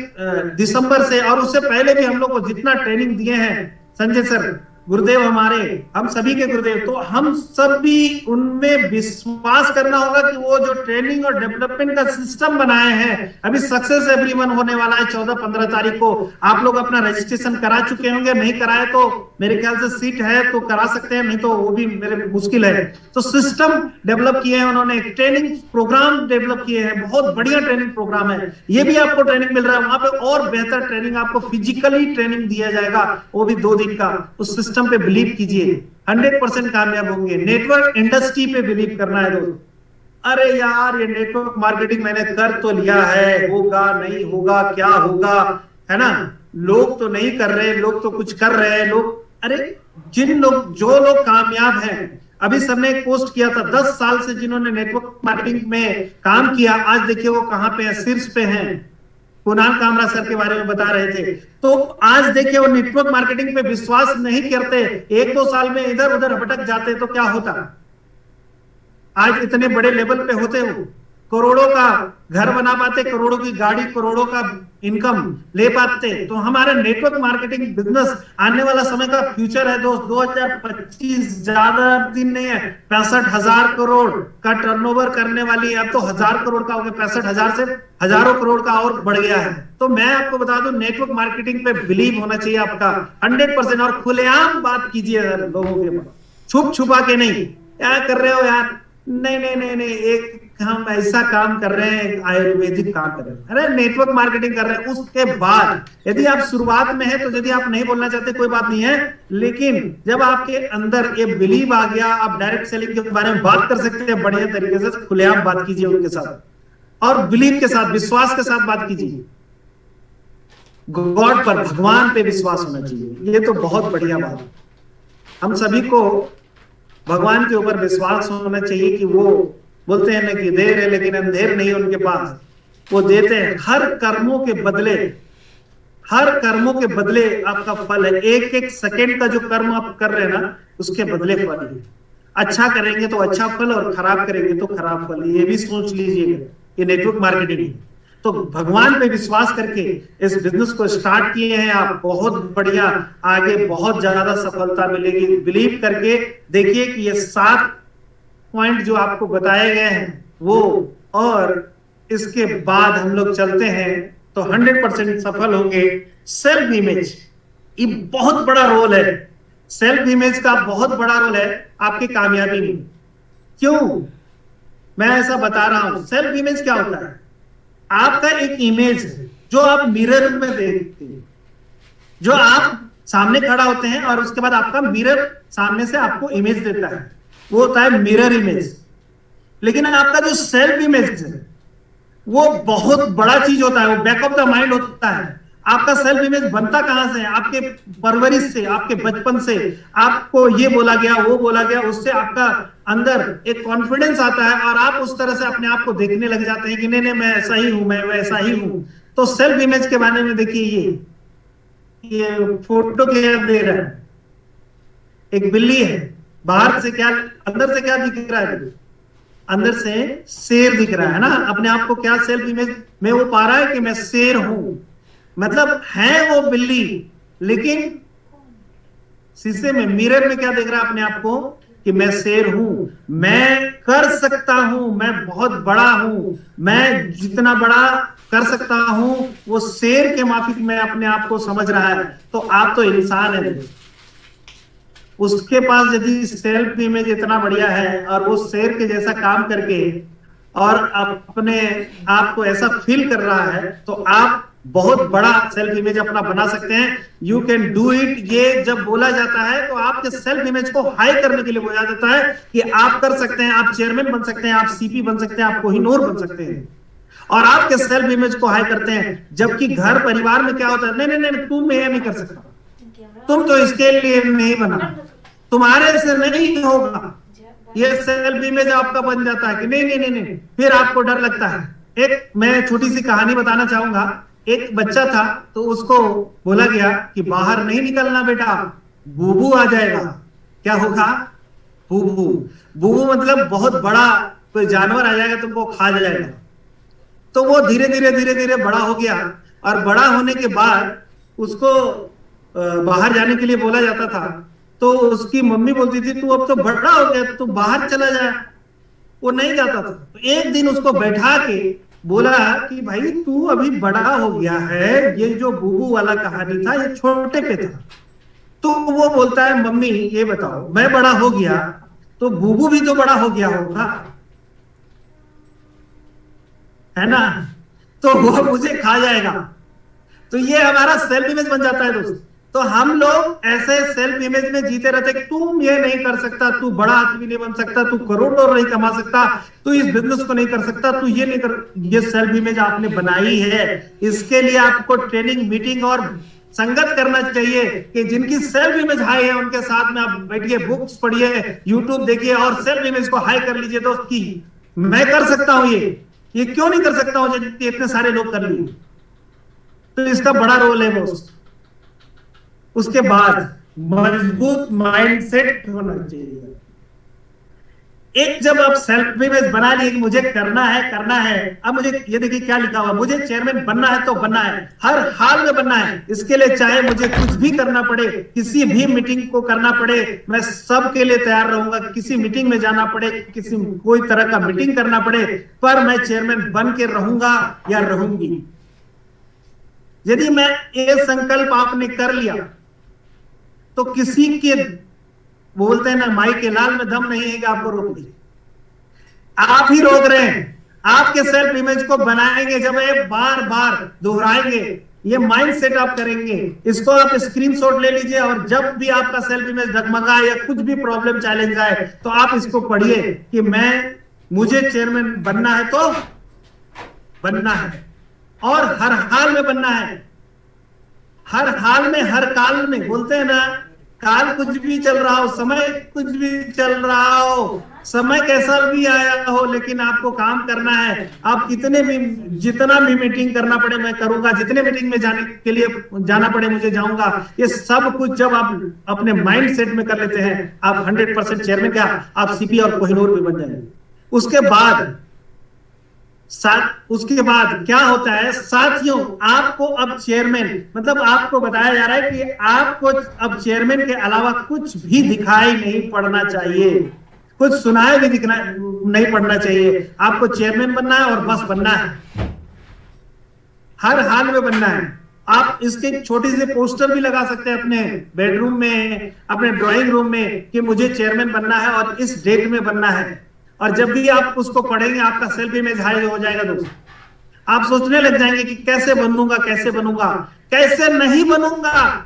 दिसंबर से, और उससे पहले भी हम लोग को जितना ट्रेनिंग दिए हैं संजय सर, गुरुदेव हमारे, हम सभी के गुरुदेव, तो हम सब भी उनमें विश्वास करना होगा कि वो जो ट्रेनिंग और डेवलपमेंट का सिस्टम बनाए हैं, अभी सक्सेस एवरीवन होने वाला है 14-15 तारीख को। आप लोग अपना रजिस्ट्रेशन करा चुके होंगे, नहीं कराए तो मेरे ख्याल से सीट है तो करा सकते हैं, नहीं तो वो भी मेरे मुश्किल है। तो सिस्टम डेवलप किए हैं उन्होंने, ट्रेनिंग प्रोग्राम डेवलप किए हैं, बहुत बढ़िया ट्रेनिंग प्रोग्राम है। ये भी आपको ट्रेनिंग मिल रहा है वहां पे, और बेहतर ट्रेनिंग आपको फिजिकली ट्रेनिंग दिया जाएगा, वो भी 2 दिन का। उस सिस्टम पे बिलीव कीजिए, 100% कामयाब होंगे। नेटवर्क इंडस्ट्री पे बिलीव करना है दोस्त। अरे यार, ये नेटवर्क मार्केटिंग मैंने कर तो लिया है, होगा नहीं होगा, क्या होगा, है ना, लोग तो नहीं कर रहे, लोग तो कुछ कर रहे हैं लोग। अरे जो लोग कामयाब हैं, अभी सर ने एक पोस्ट किया था, 10 साल से जिन्होंने नेटवर्क मार्केटिंग में काम किया, आज देखिए वो कहां पे है, शीर्ष पे हैं। कुणाल कामरा सर के बारे में बता रहे थे। तो आज देखिए वो नेटवर्क मार्केटिंग पे विश्वास नहीं करते, 1-2 साल में इधर उधर भटक जाते तो क्या होता। आज इतने बड़े लेवल पे होते हो, करोड़ों का घर बना पाते, करोड़ों की गाड़ी, करोड़ों का इनकम ले पाते। तो हमारे नेटवर्क मार्केटिंग बिजनेस आने वाला समय का फ्यूचर है दोस्त। 2025 ज्यादा दिन नहीं है, 65,000 करोड़ का टर्नओवर करने वाली है। अब तो 1000 करोड़ का हो गया, 65,000 से हजारों करोड़ का और बढ़ गया है। तो मैं आपको बता दूं, नेटवर्क मार्केटिंग पे बिलीव होना चाहिए आपका 100%, और खुलेआम बात कीजिए लोगों के पास, छुप छुपा के नहीं। क्या कर रहे हो यार, नहीं नहीं नहीं नहीं, एक हम ऐसा काम कर रहे हैं, आयुर्वेदिक काम कर रहे हैं, अरे नेटवर्क मार्केटिंग कर रहे हैं। उसके बाद यदि आप शुरुआत में है तो यदि आप नहीं बोलना चाहते कोई बात नहीं है, लेकिन जब आपके अंदर ये बिलीव आ गया, आप डायरेक्ट सेलिंग के बारे में बात कर सकते हैं बढ़िया तरीके से। खुलेआम बात कीजिए उनके साथ, और बिलीव के साथ, विश्वास के साथ बात कीजिए। गॉड पर, भगवान पे विश्वास होना चाहिए। ये तो बहुत बढ़िया बात है। हम सभी को भगवान के ऊपर विश्वास होना चाहिए कि वो बोलते हैं ना कि देर है लेकिन अंधेर नहीं उनके पास, वो देते हैं। हर कर्मों के बदले, हर कर्मों के बदले आपका फल है। एक एक सेकंड का जो कर्म आप कर रहे हैं ना, उसके बदले फल है। अच्छा करेंगे तो अच्छा फल, और खराब करेंगे तो खराब फल। ये भी सोच लीजिएगा, ये नेटवर्क मार्केटिंग है। तो भगवान पे विश्वास करके इस बिजनेस को स्टार्ट किए हैं आप, बहुत बढ़िया, आगे बहुत ज्यादा सफलता मिलेगी। बिलीव करके देखिए कि ये 7 पॉइंट जो आपको बताए गए हैं वो, और इसके बाद हम लोग चलते हैं तो 100% सफल होंगे। सेल्फ इमेज, ये बहुत बड़ा रोल है। सेल्फ इमेज का बहुत बड़ा रोल है आपकी कामयाबी में। क्यों मैं ऐसा बता रहा हूं? सेल्फ इमेज क्या होता है? आपका एक इमेज है जो आप मिरर में देखते हैं, जो आप सामने खड़ा होते हैं और उसके बाद आपका मिरर सामने से आपको इमेज देता है, वो होता है मिरर इमेज। लेकिन आपका जो सेल्फ इमेज है वो बहुत बड़ा चीज होता है, वो बैक ऑफ द माइंड होता है। आपका सेल्फ इमेज बनता कहां से? आपके परवरिश से, आपके बचपन से। आपको ये बोला गया, वो बोला गया, उससे आपका अंदर एक कॉन्फिडेंस आता है और आप उस तरह से अपने आप को देखने लग जाते हैं कि नहीं नहीं मैं ऐसा ही हूं, मैं वैसा ही हूं। तो सेल्फ इमेज के बारे में देखिए, ये फोटो क्या दे रहा है, एक बिल्ली है, बाहर से क्या, अंदर से क्या दिख रहा है? अंदर से शेर दिख रहा है ना। अपने आप को क्या सेल्फ इमेज में वो पा रहा है कि मैं शेर हूं, मतलब है वो बिल्ली, लेकिन शीशे में, मिरर में क्या देख रहा है अपने आप को कि मैं शेर हूं, मैं कर सकता हूं, मैं बहुत बड़ा हूं, मैं जितना बड़ा कर सकता हूं वो शेर के माफिक में अपने आप को समझ रहा है। तो आप तो इंसान है, उसके पास यदि सेल्फ इमेज इतना बढ़िया है और वो शेर के जैसा काम करके और अपने आप को ऐसा फील कर रहा है, तो आप बहुत बड़ा सेल्फ इमेज अपना बना सकते हैं। यू कैन डू इट, ये जब बोला जाता है तो आपके सेल्फ इमेज को हाई करने के लिए बोला जाता है कि आप कर सकते हैं, आप चेयरमैन बन सकते हैं, आप सीपी बन सकते हैं, आप कोहिनूर बन सकते हैं, और आपके सेल्फ इमेज को हाई करते हैं। जबकि घर परिवार में क्या होता है, नहीं नहीं नहीं, तुम ये नहीं कर सकता, तुम तो इसके लिए नहीं बना, तुम्हारे से नहीं होगा, ये सेल्फ इमेज आपका बन जाता है कि नहीं नहीं नहीं नहीं, फिर आपको डर लगता है। एक मैं छोटी सी कहानी बताना चाहूंगा। एक बच्चा था, तो उसको बोला गया कि बाहर नहीं निकलना बेटा, बूबू आ जाएगा। क्या होगा? बूबू। बूबू मतलब बहुत बड़ा कोई जानवर आ जाएगा, तुमको खा जाएगा। तो वो धीरे धीरे धीरे धीरे बड़ा हो गया, और बड़ा होने के बाद उसको बाहर जाने के लिए बोला जाता था। तो उसकी मम्मी बोलती थी, तू अब तो बड़ा हो गया, तू बाहर चला जा। वो नहीं जाता था। तो एक दिन उसको बैठा के बोला कि भाई तू अभी बड़ा हो गया है, ये जो बूबू वाला कहानी था ये छोटे पे था। तो वो बोलता है, मम्मी ये बताओ, मैं बड़ा हो गया तो बूबू भी तो बड़ा हो गया होगा, है ना? तो वो मुझे खा जाएगा। तो ये हमारा सेल्फ इमेज बन जाता है दोस्त। तो हम लोग ऐसे सेल्फ इमेज में जीते रहते कि तुम ये नहीं कर सकता, तू बड़ा आदमी नहीं बन सकता, तू करोड़ों नहीं कमा सकता, तू इस बिजनेस को नहीं कर सकता, तू ये नहीं कर। ये सेल्फ इमेज आपने बनाई है। इसके लिए आपको ट्रेनिंग, मीटिंग और संगत करना चाहिए कि जिनकी सेल्फ इमेज हाई है उनके साथ में आप बैठिए, बुक्स पढ़िए, यूट्यूब देखिए और सेल्फ इमेज को हाई कर लीजिए दोस्त की मैं कर सकता हूं, ये क्यों नहीं कर सकता हूं, इतने सारे लोग कर लिए। तो इसका बड़ा रोल है दोस्त। उसके बाद मजबूत माइंडसेट होना चाहिए। एक जब आप सेल्फ इमेज बना लिए कि मुझे करना है, अब मुझे ये देखिए क्या लिखा हुआ, मुझे चेयरमैन बनना है तो बनना है, हर हाल में बनना है। इसके लिए चाहे मुझे कुछ भी करना पड़े, किसी भी मीटिंग को करना पड़े, मैं सबके लिए तैयार रहूंगा। किसी मीटिंग में जाना पड़े, किसी कोई तरह का मीटिंग करना पड़े, पर मैं चेयरमैन बन के रहूंगा या रहूंगी। यदि मैं ये संकल्प आपने कर लिया तो किसी के, बोलते हैं ना, माई के लाल में दम नहीं है कि आपको रोक दे। आप ही रोक रहे हैं। आपके सेल्फ इमेज को बनाएंगे जब ये बार बार दोहराएंगे, ये माइंड सेट आप करेंगे। इसको आप स्क्रीनशॉट ले लीजिए, और जब भी आपका सेल्फ इमेज डगमगाए या कुछ भी प्रॉब्लम चैलेंज आए तो आप इसको पढ़िए कि मुझे चेयरमैन बनना है तो बनना है, और हर हाल में बनना है। हर हाल में, हर काल में, बोलते हैं ना, काल कुछ भी चल रहा हो, समय कुछ भी चल रहा हो, समय कैसा भी आया हो, लेकिन आपको काम करना है। आप जितना भी मीटिंग करना पड़े मैं करूंगा, जितने मीटिंग में जाने के लिए जाना पड़े मुझे जाऊंगा। ये सब कुछ जब आप अपने माइंड सेट में कर लेते हैं, आप 100% चेयरमैन क्या, आप सीपी और कोहिनूर भी बन जाएंगे। उसके बाद क्या होता है साथियों, आपको अब चेयरमैन, मतलब आपको बताया जा रहा है कि आपको अब चेयरमैन के अलावा कुछ भी दिखाई नहीं पड़ना चाहिए, कुछ सुनाए भी नहीं पड़ना चाहिए। आपको चेयरमैन बनना है और बस बनना है, हर हाल में बनना है। आप इसके छोटी सी पोस्टर भी लगा सकते हैं अपने बेडरूम में, अपने ड्राइंग रूम में कि मुझे चेयरमैन बनना है और इस डेट में बनना है। और जब भी आप उसको पढ़ेंगे आपका सेल्फ इमेज हाई हो जाएगा दोस्त। आप सोचने लग जाएंगे कि कैसे बनूंगा, कैसे बनूंगा, कैसे नहीं बनूंगा,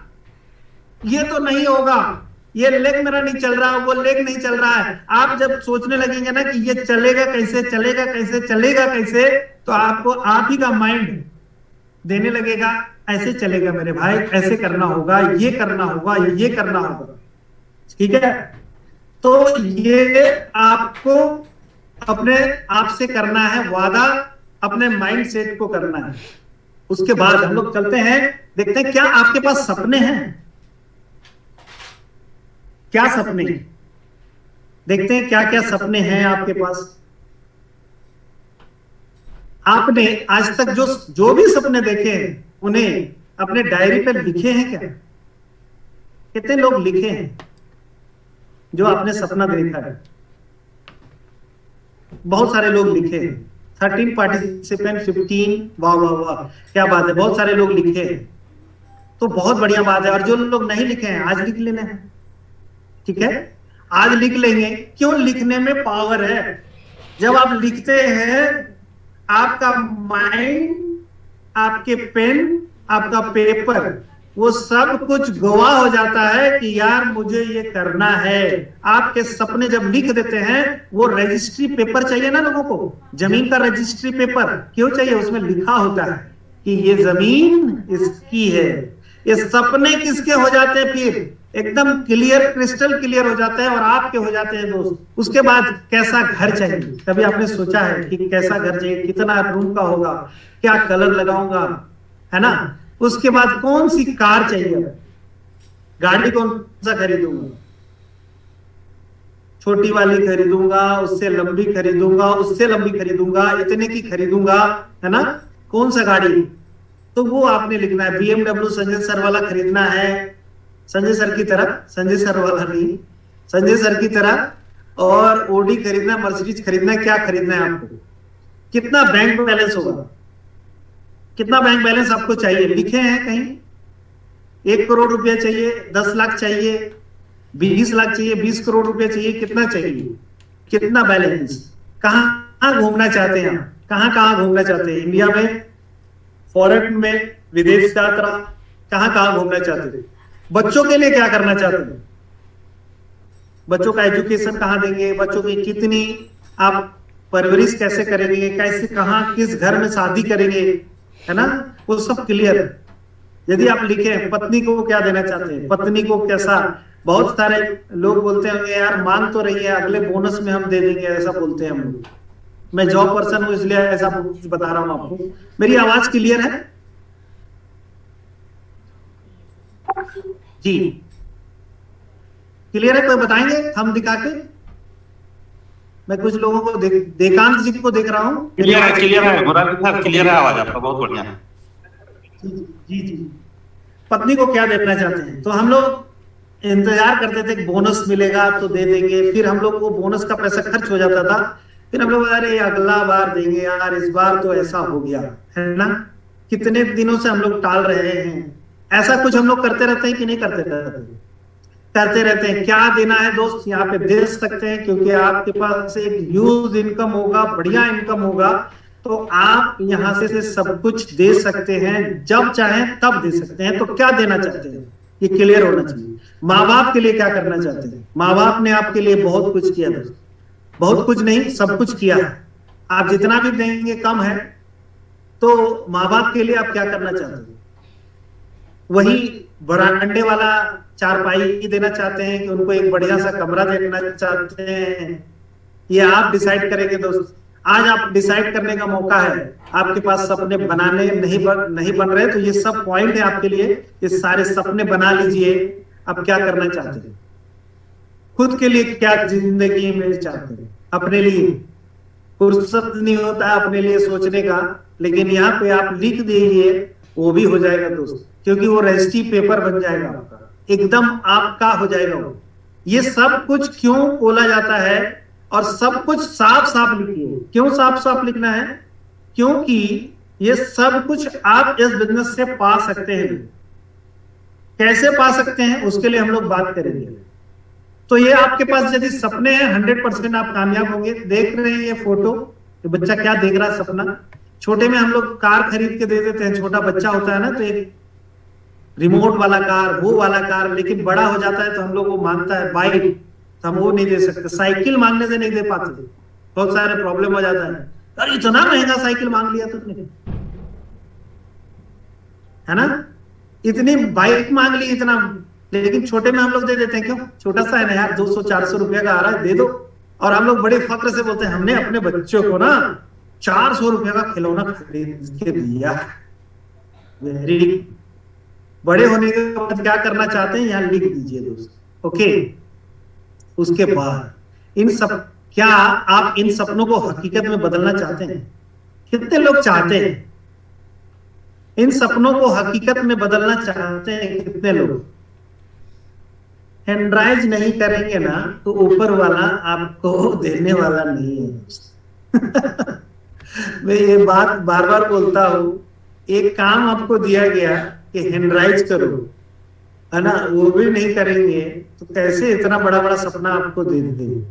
ये तो नहीं होगा, ये लेग मेरा नहीं चल रहा, वो लेग नहीं चल रहा है। आप जब सोचने लगेंगे ना कि ये चलेगा कैसे, चलेगा कैसे, चलेगा कैसे, तो आपको आप ही का माइंड देने लगेगा, ऐसे चलेगा मेरे भाई, ऐसे करना होगा, ये करना होगा, ये करना होगा। ठीक है, तो ये आपको अपने आप से करना है वादा, अपने माइंड सेट को करना है। उसके बाद हम लोग चलते हैं, देखते हैं क्या आपके पास सपने हैं, क्या सपने हैं, देखते हैं क्या क्या सपने हैं आपके पास। आपने आज तक जो भी सपने देखे हैं उन्हें अपने डायरी पर लिखे हैं क्या? कितने लोग लिखे हैं जो आपने सपना देखा है? बहुत सारे लोग लिखे हैं। 13 पार्टिसिपेंट, 15, वाह वाह वाह, क्या बात है, बहुत सारे लोग लिखे हैं, तो बहुत बढ़िया बात है। और जो लोग नहीं लिखे हैं आज लिख लेना है, ठीक है, आज लिख लेंगे। क्यों? लिखने में पावर है। जब आप लिखते हैं आपका माइंड आपके पेन, आपका पेपर, वो सब कुछ गवाह हो जाता है कि यार मुझे ये करना है। आपके सपने जब लिख देते हैं, वो रजिस्ट्री पेपर चाहिए ना लोगों को, जमीन का रजिस्ट्री पेपर क्यों चाहिए? उसमें लिखा होता है कि ये जमीन इसकी है। ये सपने किसके हो जाते हैं? फिर एकदम क्लियर, क्रिस्टल क्लियर हो जाते हैं और आपके हो जाते हैं दोस्त। उसके बाद कैसा घर चाहिए? कभी आपने सोचा है कि कैसा घर चाहिए, कितना रूम का होगा, क्या कलर लगाऊंगा, है ना? उसके बाद कौन सी कार चाहिए, गाड़ी कौन सा खरीदूंगा, छोटी वाली खरीदूंगा, उससे लंबी खरीदूंगा, उससे लंबी खरीदूंगा, इतने की खरीदूंगा, है ना? कौन सा गाड़ी? तो वो आपने लिखना है। BMW संजय सर वाला खरीदना है, संजय सर की तरह, संजय सर वाला नहीं, संजय सर की तरह। और ओडी खरीदना, मर्सिडीज खरीदना, क्या खरीदना है आपको? कितना बैंक बैलेंस होगा, कितना बैंक बैलेंस आपको चाहिए? लिखे हैं कहीं? 1 करोड़ रुपया चाहिए, 10 लाख चाहिए, 20 लाख चाहिए, 20 करोड़ रुपया चाहिए, कितना चाहिए? कितना बैलेंस? कहाँ घूमना चाहते हैं आप? कहाँ घूमना चाहते हैं? इंडिया में, फॉरेन में, विदेश यात्रा, कहाँ घूमना चाहते हैं? बच्चों के लिए क्या करना चाहते हैं? बच्चों का एजुकेशन कहाँ देंगे? बच्चों की कितनी आप परवरिश कैसे करेंगे? कैसे, कहाँ, किस घर में शादी करेंगे, है ना? वो सब क्लियर है। यदि आप लिखे पत्नी को क्या देना चाहते हैं, पत्नी को कैसा, बहुत सारे लोग बोलते होंगे यार मांग तो रही है, अगले बोनस में हम दे देंगे, ऐसा बोलते हैं हम लोग। मैं जॉब पर्सन हूं इसलिए ऐसा बता रहा हूं आपको। मेरी आवाज क्लियर है जी? क्लियर है? कोई बताएंगे हम दिखा के? मैं कुछ लोगों को देकांत जी को देख रहा हूँ। क्लियर है, क्लियर है मुरारी साहब, क्लियर है आवाज आपका, बहुत बढ़िया है। जी जी। पत्नी को क्या देना चाहते हैं? तो हम लोग इंतजार करते थे कि बोनस मिलेगा तो दे देंगे, फिर हम लोग को बोनस का पैसा खर्च हो जाता था, फिर हम लोग अरे अगला बार देंगे यार, इस बार तो ऐसा हो गया, है ना? कितने दिनों से हम लोग टाल रहे हैं। ऐसा कुछ हम लोग करते रहते हैं कि नहीं करते रहते? करते रहते हैं। क्या देना है दोस्त? यहाँ पे दे सकते हैं, क्योंकि आपके पास एक ह्यूज इनकम होगा, बढ़िया इनकम होगा, तो आप यहाँ से सब कुछ दे सकते हैं, जब चाहें तब दे सकते हैं। तो क्या देना चाहते हैं ये क्लियर होना चाहिए। माँ बाप के लिए क्या करना चाहते हैं? माँ बाप ने आपके लिए बहुत कुछ किया दोस्त, बहुत कुछ नहीं, सब कुछ किया है। आप जितना भी देंगे कम है। तो माँ बाप के लिए आप क्या करना चाहते हैं? वही बरामदे वाला चारपाई देना चाहते हैं कि उनको एक बढ़िया सा कमरा देना चाहते हैं? ये आप डिसाइड करेंगे दोस्त। आज आप डिसाइड करने का मौका है। आपके पास सपने बनाने नहीं बन रहे, तो ये सब पॉइंट है आपके लिए। ये सारे सपने बना लीजिए। आप क्या करना चाहते हैं? खुद के लिए क्या जिंदगी में चाहते हैं? अपने लिए फुर्सत नहीं होता है अपने लिए सोचने का, लेकिन यहाँ पे आप लिख दीजिए, वो भी हो जाएगा दोस्त, क्योंकि वो रजिस्ट्री पेपर बन जाएगा आपका, एकदम आपका हो जाएगा वो। ये सब कुछ क्यों बोला जाता है? और सब कुछ साफ साफ लिखिए। क्यों साफ साफ लिखना है? क्योंकि ये सब कुछ आप इस बिजनेस से पा सकते हैं। कैसे पा सकते हैं उसके लिए हम लोग बात करेंगे। तो ये आपके पास यदि सपने हैं, 100% आप कामयाब होंगे। देख रहे हैं ये फोटो, तो बच्चा क्या देख रहा है सपना? छोटे में हम लोग कार खरीद के दे देते हैं, छोटा बच्चा होता है ना, तो एक रिमोट वाला कार, वो वाला कार, लेकिन बड़ा हो जाता है तो हम लोग वो मांगता है बाइक, तो हम वो नहीं दे सकते। साइकिल मांगने से नहीं दे पाते, बहुत सारे प्रॉब्लम हो जाता है। अरे इतना महंगा साइकिल मांग लिया तुमने, है ना? इतनी बाइक मांग ली, इतना, लेकिन छोटे में हम लोग दे देते हैं। क्यों? छोटा सा है ना यार, 200-400 रुपया का आ रहा है, दे दो। और हम लोग बड़े फक्र से बोलते हैं हमने अपने बच्चों को ना 400 रुपया का खिलौना खरीद के दिया। वेरी, बड़े होने के बाद क्या करना चाहते हैं यहाँ लिख दीजिए दोस्त। ओके, उसके बाद इन सब, क्या आप इन सपनों को हकीकत में बदलना चाहते हैं? कितने लोग चाहते हैं इन सपनों को हकीकत में बदलना चाहते हैं? कितने लोग? हैंडराइज नहीं करेंगे ना तो ऊपर वाला आपको देने वाला नहीं है। मैं ये बात बार बार बोलता हूं। एक काम आपको दिया गया कि हैंडराइज करो, है ना, वो भी नहीं करेंगे तो कैसे इतना बड़ा बड़ा सपना आपको दे देंगे?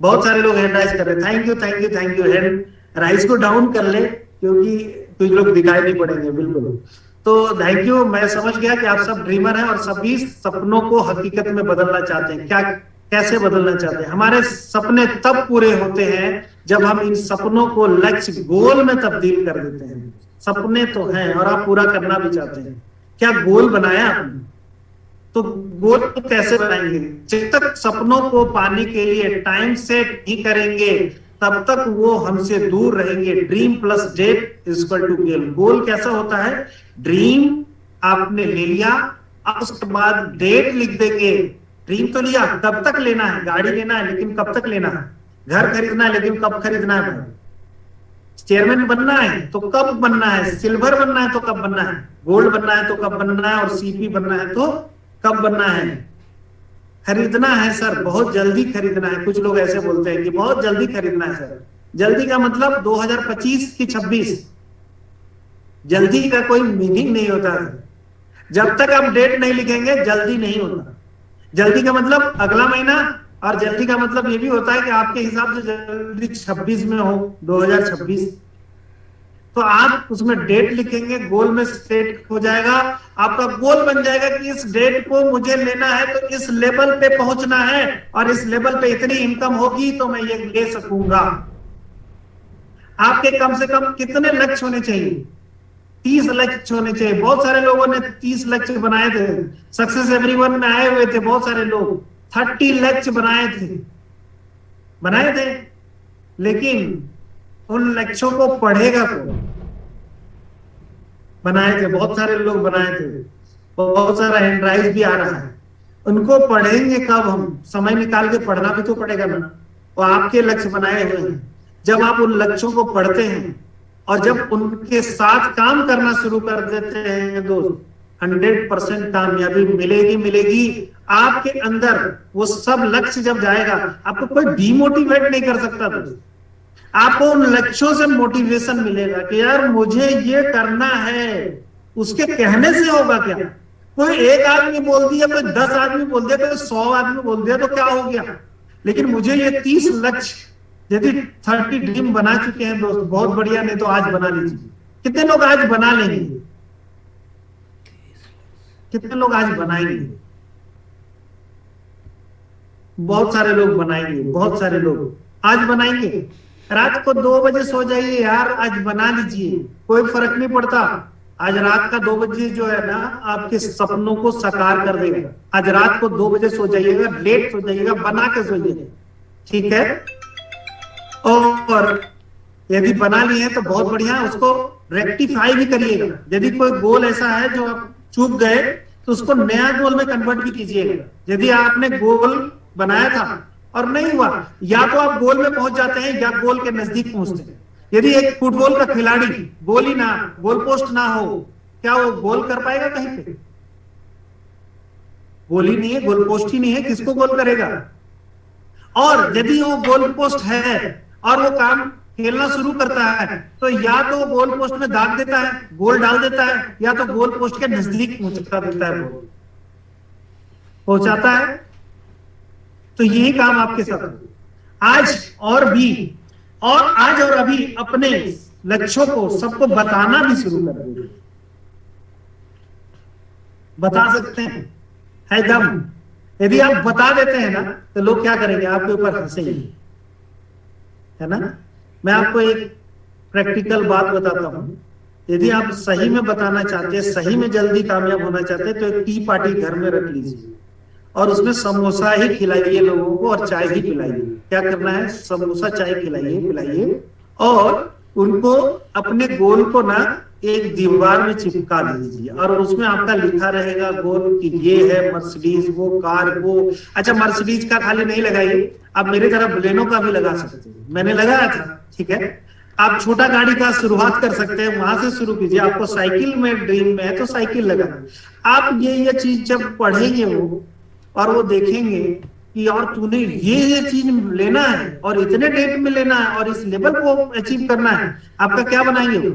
बहुत सारे लोग हैंडराइज कर रहे हैं। Thank you thank you thank you. Hand raise को डाउन कर ले, क्योंकि कुछ लोग दिखाई नहीं पड़ेंगे, बिल्कुल। तो थैंक यू, मैं समझ गया कि आप सब ड्रीमर हैं और सभी सपनों को हकीकत में बदलना चाहते हैं। क्या, कैसे बदलना चाहते हैं? हमारे सपने तब पूरे होते हैं जब हम इन सपनों को लक्ष्य, गोल में तब्दील कर देते हैं। सपने तो हैं और आप पूरा करना भी चाहते हैं, क्या गोल बनाया आपने? तो गोल तो कैसे बनाएंगे? जब तक सपनों को पाने के लिए टाइम सेट नहीं करेंगे तब तक वो हमसे दूर रहेंगे। Dream plus date is equal to goal. Goal कैसा होता है? ड्रीम आपने ले लिया, आप उसके बाद डेट लिख देंगे। ड्रीम तो लिया, कब तक लेना है? गाड़ी लेना है, लेकिन कब तक लेना है? घर खरीदना है, लेकिन कब खरीदना है? भाई चेयरमैन बनना है तो कब बनना है? सिल्वर बनना है तो कब बनना है? गोल्ड बनना है तो कब बनना है? और सीपी बनना है तो कब बनना है? खरीदना है सर, बहुत जल्दी खरीदना है। कुछ लोग ऐसे बोलते हैं कि बहुत जल्दी खरीदना है सर। जल्दी का मतलब 2025 की 26? जल्दी का कोई मीनिंग नहीं होता है। जब तक आप डेट नहीं लिखेंगे जल्दी नहीं होता। जल्दी का मतलब अगला महीना, और जल्दी का मतलब ये भी होता है कि आपके हिसाब से जल्दी 26 में हो, 2026। तो आप उसमें डेट लिखेंगे, गोल में सेट हो जाएगा। आपका गोल बन जाएगा कि इस डेट को मुझे लेना है तो इस लेवल पे पहुंचना है, और इस लेवल पे इतनी इनकम होगी तो मैं ये ले सकूंगा। आपके कम से कम कितने लक्ष्य होने चाहिए? 30 लक्ष्य होने चाहिए। बहुत सारे लोगों ने 30 लक्ष्य बनाए थे। सक्सेस एवरीवन में आए हुए थे बहुत सारे लोग, 30 लक्ष्य बनाए थे, लेकिन उन लक्ष्यों को पढ़ेगा कौन? बनाए थे, बहुत सारे लोग बनाए थे, बहुत सारा एंड्राइज भी आ रहा है। उनको पढ़ेंगे कब? हम समय निकाल के पढ़ना भी तो पड़ेगा ना। और आपके लक्ष्य बनाए हुए हैं, जब आप उन लक्ष्यों को पढ़ते हैं और जब उनके साथ काम करना शुरू कर देते हैं दोस्त, 100% कामयाबी मिलेगी आपके अंदर। वो सब लक्ष्य जब जाएगा, आपको कोई डीमोटिवेट नहीं कर सकता दोस्त। आपको उन लक्ष्यों से मोटिवेशन मिलेगा कि यार मुझे ये करना है। उसके कहने से होगा क्या? कोई एक आदमी बोल दिया, कोई 10 आदमी बोल दिया, कोई 100 आदमी बोल दिया तो क्या हो गया? लेकिन मुझे ये 30 लक्ष्य यदि 30 ड्रीम बना चुके हैं दोस्त, बहुत बढ़िया। नहीं तो आज बना लीजिए। कितने लोग आज बना लेंगे? कितने लोग आज बनाएंगे? बहुत सारे लोग बनाएंगे, बहुत सारे लोग आज बनाएंगे। रात को 2 बजे सो जाइए यार, आज बना लीजिए, कोई फर्क नहीं पड़ता। आज रात का 2 बजे जो है ना, आपके सपनों को साकार कर देगा। आज रात को 2 बजे सो जाइएगा, लेट सो जाइएगा, बना के सोइएगा, ठीक है? और यदि बना लिए हैं तो बहुत बढ़िया, उसको रेक्टिफाई भी करिएगा। यदि कोई गोल ऐसा है जो आप चूक गए तो उसको नया गोल में कन्वर्ट भी कीजिएगा। यदि आपने गोल बनाया था और नहीं हुआ, या तो आप गोल में पहुंच जाते हैं या गोल के नजदीक पहुंचते हैं। यदि एक फुटबॉल का खिलाड़ी गोल पोस्ट ना हो, क्या वो गोल कर पाएगा? कहीं पे गोल ही नहीं है, गोल पोस्ट ही नहीं है, किसको गोल करेगा? और यदि वो गोल पोस्ट है और वो काम खेलना शुरू करता है तो या तो गोल पोस्ट में दाग देता है, गोल डाल देता है, या तो गोल पोस्ट के नजदीक पहुंचा देता है, पहुंचाता है। तो यही काम आपके साथ आज और अभी अपने लक्ष्यों को सबको बताना भी शुरू कर दीजिए। बता सकते हैं, है दम। यदि आप बता देते हैं ना तो लोग क्या करेंगे? आपके ऊपर हंसेंगे, है ना? मैं आपको एक प्रैक्टिकल बात बताता हूं। यदि आप सही में बताना चाहते हैं, सही में जल्दी कामयाब होना चाहते हैं, तो एक टी पार्टी घर में रख लीजिए और उसमें समोसा ही खिलाइए लोगों को और चाय ही पिलाइए। क्या करना है? समोसा चाय पिलाइए और उनको अपने गोल को ना एक दीवार में चिपका दीजिए और उसमें आपका लिखा रहेगा गोल कि ये है मर्सिडीज, वो कार, वो। अच्छा, मर्सिडीज का खाली नहीं लगाइए, आप मेरी तरह बलेनो का भी लगा सकते हैं। मैंने लगाया था, ठीक है? आप छोटा गाड़ी का शुरुआत कर सकते हैं, वहां से शुरू कीजिए। आपको साइकिल में ड्रीम में है तो साइकिल लगाना। आप ये चीज जब पढ़ेंगे वो और वो देखेंगे कि और तूने ये चीज लेना है और इतने डेट में लेना है और इस लेवल को अचीव करना है, आपका क्या बनाएंगे? वो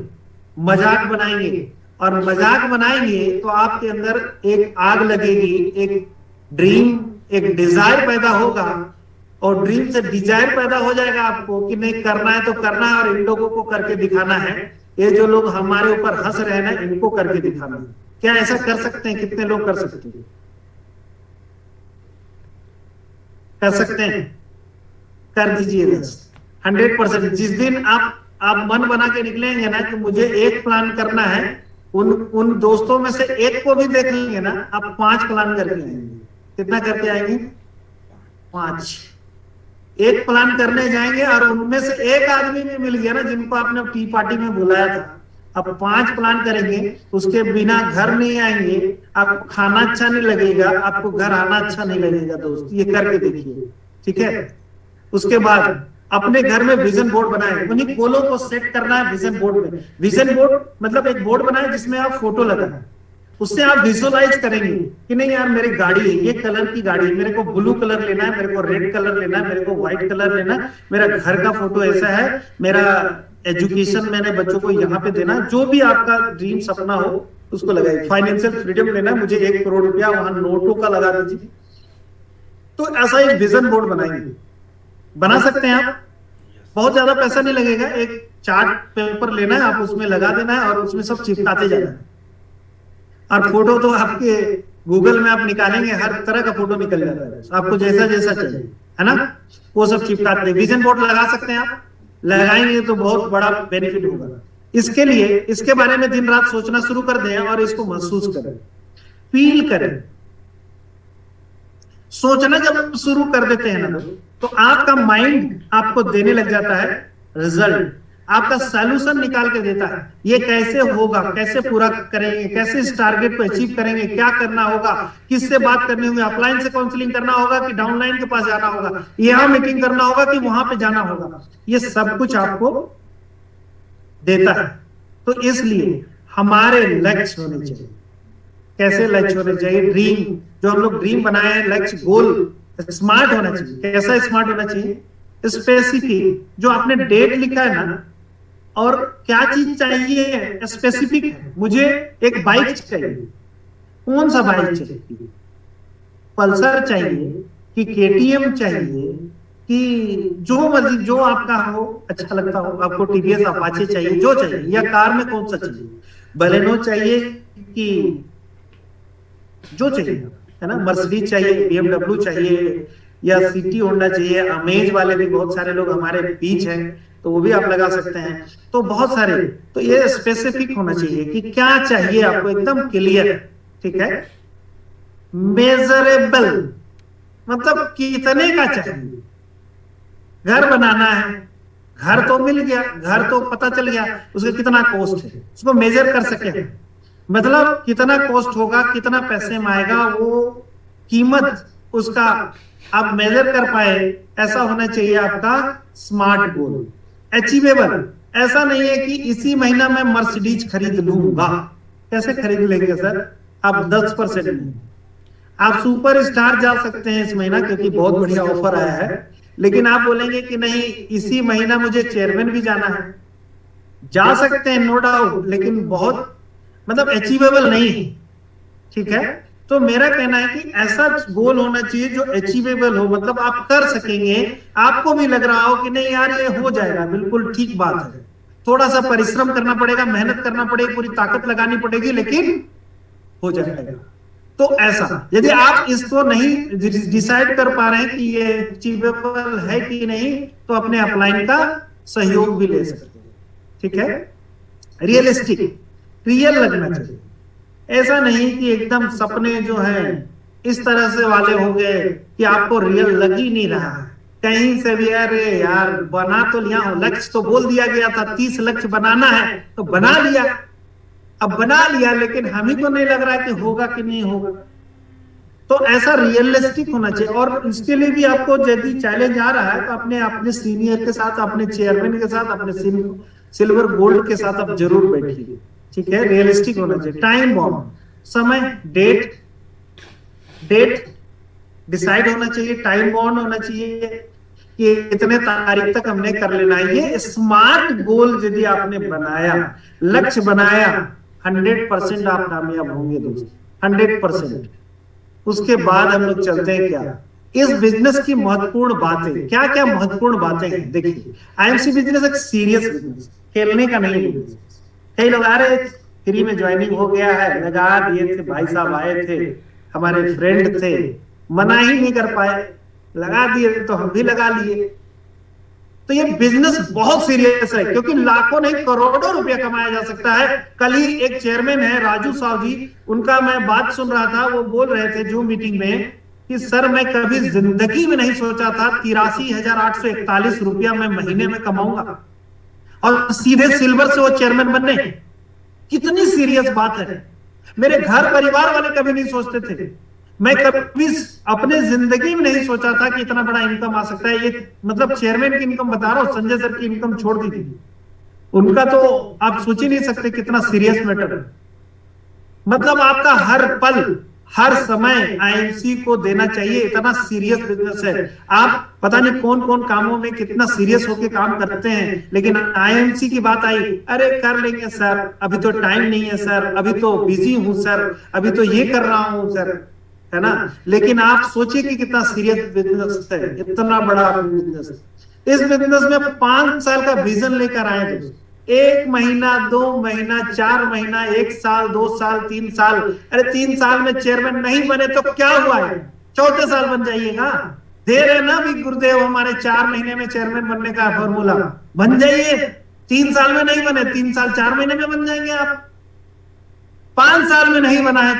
मजाक बनाएंगे। और मजाक बनाएंगे तो आपके अंदर एक आग लगेगी, एक ड्रीम, एक डिजायर पैदा होगा और ड्रीम से डिजायर पैदा हो जाएगा आपको कि नहीं करना है तो करना है और इन लोगों को करके दिखाना है। ये जो लोग हमारे ऊपर हंस रहे हैं ना, इनको करके दिखाना। क्या ऐसा कर सकते हैं? कितने लोग कर सकते हैं? कर सकते हैं? कर दीजिए 100%। जिस दिन आप मन बना के निकलेंगे ना कि मुझे एक प्लान करना है, उन दोस्तों में से एक को भी देख लेंगे ना, आप 5 प्लान करके आएंगे। कितना करके आएंगे? 5। एक प्लान करने जाएंगे और उनमें से एक आदमी भी मिल गया ना जिनको आपने टी पार्टी में बुलाया था, अब 5 प्लान करेंगे, उसके बिना घर नहीं आएंगे, आपको खाना अच्छा नहीं लगेगा, आपको घर आना अच्छा नहीं लगेगा। दोस्त ये करके देखिए, ठीक है? उसके बाद अपने घर में विजन बोर्ड बनाए, उन्हीं गोलों को सेट करना है विजन बोर्ड में। विजन बोर्ड मतलब एक बोर्ड बनाए जिसमें आप फोटो लगाए, उससे आप विजुअलाइज करेंगे कि नहीं यार मेरी गाड़ी है, ये कलर की गाड़ी है, मेरे को ब्लू कलर लेना है, मेरे को रेड कलर लेना है, मेरे को व्हाइट कलर लेना है, मेरा घर का फोटो ऐसा है, मेरा एजुकेशन मैंने बच्चों को यहाँ पे देना है। जो भी आपका ड्रीम सपना हो उसको लगाइए। फाइनेंशियल फ्रीडम लेना है, मुझे 1 करोड़ रुपया वहां नोटों का लगा दीजिए। तो ऐसा एक विजन बोर्ड बनाएंगे। बना सकते हैं आप, बहुत ज्यादा पैसा नहीं लगेगा। एक चार्ट पेपर लेना है, आप उसमें लगा देना है और उसमें सब चिपकाते जाना है। और फोटो तो आपके गूगल में आप निकालेंगे, हर तरह का फोटो निकल जाता है, आपको जैसा जैसा चाहिए, है ना? वो सब चिपकाते हैं। विजन बोर्ड लगा सकते हैं आप, लगाएंगे तो बहुत बड़ा बेनिफिट होगा। इसके लिए इसके बारे में दिन रात सोचना शुरू कर दें और इसको महसूस करें, फील करें। सोचना जब शुरू कर देते हैं ना तो आपका माइंड आपको देने लग जाता है रिजल्ट, आपका सॉल्यूशन निकाल के देता है। ये कैसे होगा, कैसे पूरा करेंगे, कैसे इस टारगेट को अचीव करेंगे, क्या करना होगा, किससे बात करनी होगी, अपलाइन से काउंसलिंग करना होगा कि डाउनलाइन के पास जाना होगा, यहां मीटिंग करना होगा कि वहां पे जाना होगा। ये सब कुछ आपको देता है। तो इसलिए हमारे लक्ष्य होने चाहिए। कैसे लक्ष्य होने चाहिए? ड्रीम, जो हम लोग ड्रीम बनाए हैं, लक्ष्य, गोल स्मार्ट होना चाहिए। कैसा स्मार्ट होना चाहिए? स्पेसिफिक। जो आपने डेट लिखा है ना, और क्या चीज चाहिए स्पेसिफिक है। मुझे एक बाइक चाहिए, कौन सा बाइक चाहिए? पल्सर चाहिए कि केटीएम चाहिए कि जो मर्जी, जो आपका हो, अच्छा लगता हो, आपको टीवीएस अपाचे चाहिए, जो चाहिए, या कार में कौन सा चाहिए? बलेनो चाहिए कि जो चाहिए, है ना? मर्सिडीज चाहिए, बीएमडब्ल्यू चाहिए, या सिटी होंडा चाहिए। अमेज वाले भी बहुत सारे लोग हमारे बीच हैं, तो वो भी आप लगा सकते हैं। तो बहुत सारे, तो ये स्पेसिफिक होना चाहिए कि क्या चाहिए आपको, एकदम क्लियर, ठीक है? मेजरेबल, मतलब कितने का चाहिए। घर बनाना है, घर तो मिल गया, घर तो पता चल गया, उसका कितना कॉस्ट है, उसको मेजर कर सके, मतलब कितना कॉस्ट होगा, कितना पैसे में आएगा, वो कीमत उसका आप मेजर कर पाए। ऐसा होना चाहिए आपका स्मार्ट गोल। अचीवेबल, ऐसा नहीं है कि इसी महीना में मर्सिडीज खरीद लूंगा। कैसे खरीद लेंगे सर? आप 10% नहीं, आप सुपर स्टार जा सकते हैं इस महीना क्योंकि बहुत बढ़िया ऑफर आया है, लेकिन आप बोलेंगे कि नहीं इसी महीना मुझे चेयरमैन भी जाना है, जा सकते हैं नो डाउट, लेकिन बहुत मतलब अचीवेबल नहीं है, ठीक है? तो मेरा कहना है कि ऐसा गोल होना चाहिए जो अचीवेबल हो, मतलब आप कर सकेंगे, आपको भी लग रहा हो कि नहीं यार ये हो जाएगा, बिल्कुल ठीक बात है। थोड़ा सा परिश्रम करना पड़ेगा, मेहनत करना पड़ेगी, पूरी ताकत लगानी पड़ेगी, लेकिन हो जाएगा। तो ऐसा यदि आप इसको नहीं डिसाइड कर पा रहे हैं कि ये अचीवेबल है कि नहीं, तो अपने अपलाइन का सहयोग भी ले सकते हैं, ठीक है? रियलिस्टिक, रियल लगना चाहिए। ऐसा नहीं कि एकदम सपने जो हैं इस तरह से वाले हो गए कि आपको रियल लग ही नहीं रहा, कहीं से भी अरे यार बना तो लिया हूं, लक्ष्य तो बोल दिया गया था 30 लक्ष्य बनाना है तो बना लिया, अब बना लिया, लेकिन हम ही को नहीं लग रहा है कि होगा कि नहीं होगा। तो ऐसा रियलिस्टिक होना चाहिए। और इसके लिए भी आपको यदि चैलेंज आ रहा है तो अपने सीनियर के साथ, अपने चेयरमैन के साथ, अपने सिल्वर गोल्ड के साथ आप जरूर बैठिए, ठीक है? रियलिस्टिक होना चाहिए। टाइम बॉम्ब, समय, डेट डिसाइड होना चाहिए, टाइम बॉन्ड होना चाहिए कि इतने तारीख तक हमने कर लेना है। ये स्मार्ट गोल यदि आपने बनाया, लक्ष्य बनाया, 100% आप कामयाब होंगे दोस्त, 100%। उसके बाद हम लोग चलते हैं क्या, इस बिजनेस की महत्वपूर्ण बातें, क्या क्या महत्वपूर्ण बातें हैं। देखिए, आईएमसी बिजनेस एक सीरियस बिजनेस, खेलने का नहीं बिजनेस, कई लोग आ रहे फ्री में ज्वाइनिंग हो गया है, लगा दिए थे, भाई साहब आए थे, हमारे फ्रेंड थे, मना ही नहीं कर पाए, लगा दिए तो हम भी लगा लिए। तो ये बिजनेस बहुत सीरियस है, क्योंकि लाखों नहीं करोड़ों रुपया कमाया जा सकता है। कल ही एक चेयरमैन है राजू साहू जी, उनका मैं बात सुन रहा था, वो बोल रहे थे जूम मीटिंग में कि सर मैं कभी जिंदगी में नहीं सोचा था 83,841 रुपया मैं महीने में कमाऊंगा, और सीधे सिल्वर से वो चेयरमैन बनने। कितनी सीरियस बात है। मेरे घर परिवार वाले कभी नहीं सोचते थे, मैं कभी अपने जिंदगी में नहीं सोचा था कि इतना बड़ा इनकम आ सकता है। ये मतलब चेयरमैन की इनकम बता रहा हूं, संजय सर की इनकम छोड़ दी थी, उनका तो आप सोच ही नहीं सकते कितना सीरियस मैटर है। मतलब आपका हर पल हर समय आईएमसी को देना चाहिए, इतना सीरियस बिजनेस है। आप पता नहीं कौन कौन कामों में कितना सीरियस होके काम करते हैं, लेकिन आईएमसी की बात आई, अरे कर लेंगे सर, अभी तो टाइम नहीं है सर, अभी तो बिजी हूं सर, अभी तो ये कर रहा हूं सर, है ना। लेकिन आप सोचिए कि कितना सीरियस बिजनेस है, इतना बड़ा बिजनेस। इस बिजनेस में 5 साल का विजन लेकर आए दोस्त। 1 महीना, 2 महीना, 4 महीना, 1 साल, 2 साल, 3 साल। अरे 3 साल में चेयरमैन नहीं बने तो क्या हुआ है, 4थे साल बन जाइएगा। दे रहे ना भी गुरुदेव हमारे 4 महीने में चेयरमैन बनने का फॉर्मूला, बन जाइए। 3 साल में नहीं बने, 3 साल 4 महीने में बन जाएंगे आप। 5 साल में नहीं बना है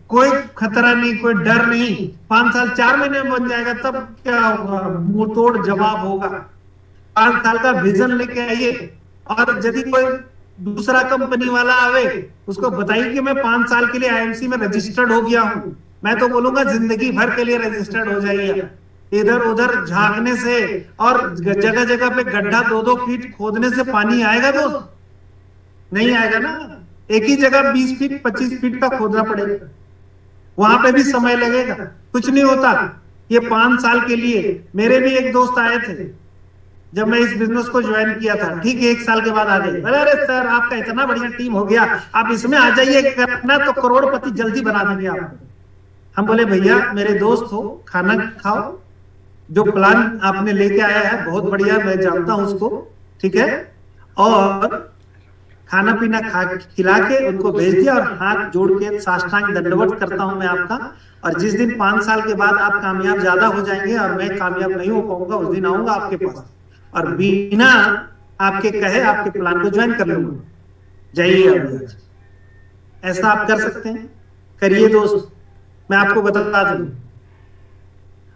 कोई खतरा नहीं, कोई डर नहीं, 5 साल 4 महीने में बन जाएगा। तब क्या होगा, मुंह तोड़ जवाब होगा। 5 साल का विजन लेके आइए, और यदि कोई दूसरा कंपनी वाला आवे उसको बताइए कि मैं 5 साल के लिए आईएमसी में रजिस्टर्ड हो गया हूं, मैं तो बोलूंगा जिंदगी भर के लिए रजिस्टर्ड हो जाइए। इधर उधर झांकने से और जगह जगह पे गड्ढा 2-2 फीट खोदने से पानी आएगा दोस्त? नहीं आएगा ना। एक ही जगह 20 फीट 25 फीट का खोदना पड़ेगा, वहां पे भी समय लगेगा, कुछ नहीं होता। ये 5 साल के लिए मेरे भी एक दोस्त आए थे जब मैं इस बिजनेस को ज्वाइन किया था, ठीक है 1 साल के बाद आ गए, अरे सर आपका इतना बढ़िया टीम हो गया, आप इसमें आ जाइए, करना तो करोड़पति जल्दी बना देंगे आपको। हम बोले भैया मेरे दोस्त हो, खाना खाओ, जो प्लान आपने लेके आया है बहुत बढ़िया, मैं जानता हूं उसको, ठीक है, और खाना पीना खिला के उनको भेज दिया, और हाथ जोड़ के साष्टांग दंडवत करता हूं मैं आपका। और जिस दिन 5 साल के बाद आप कामयाब ज्यादा हो जाएंगे और मैं कामयाब नहीं हो पाऊंगा, उस दिन आऊंगा आपके पास और बिना आपके कहे आपके प्लान को ज्वाइन कर लूंगा। जाइए अभी, ऐसा आप कर सकते हैं, करिए दोस्त, मैं आपको बता दूं।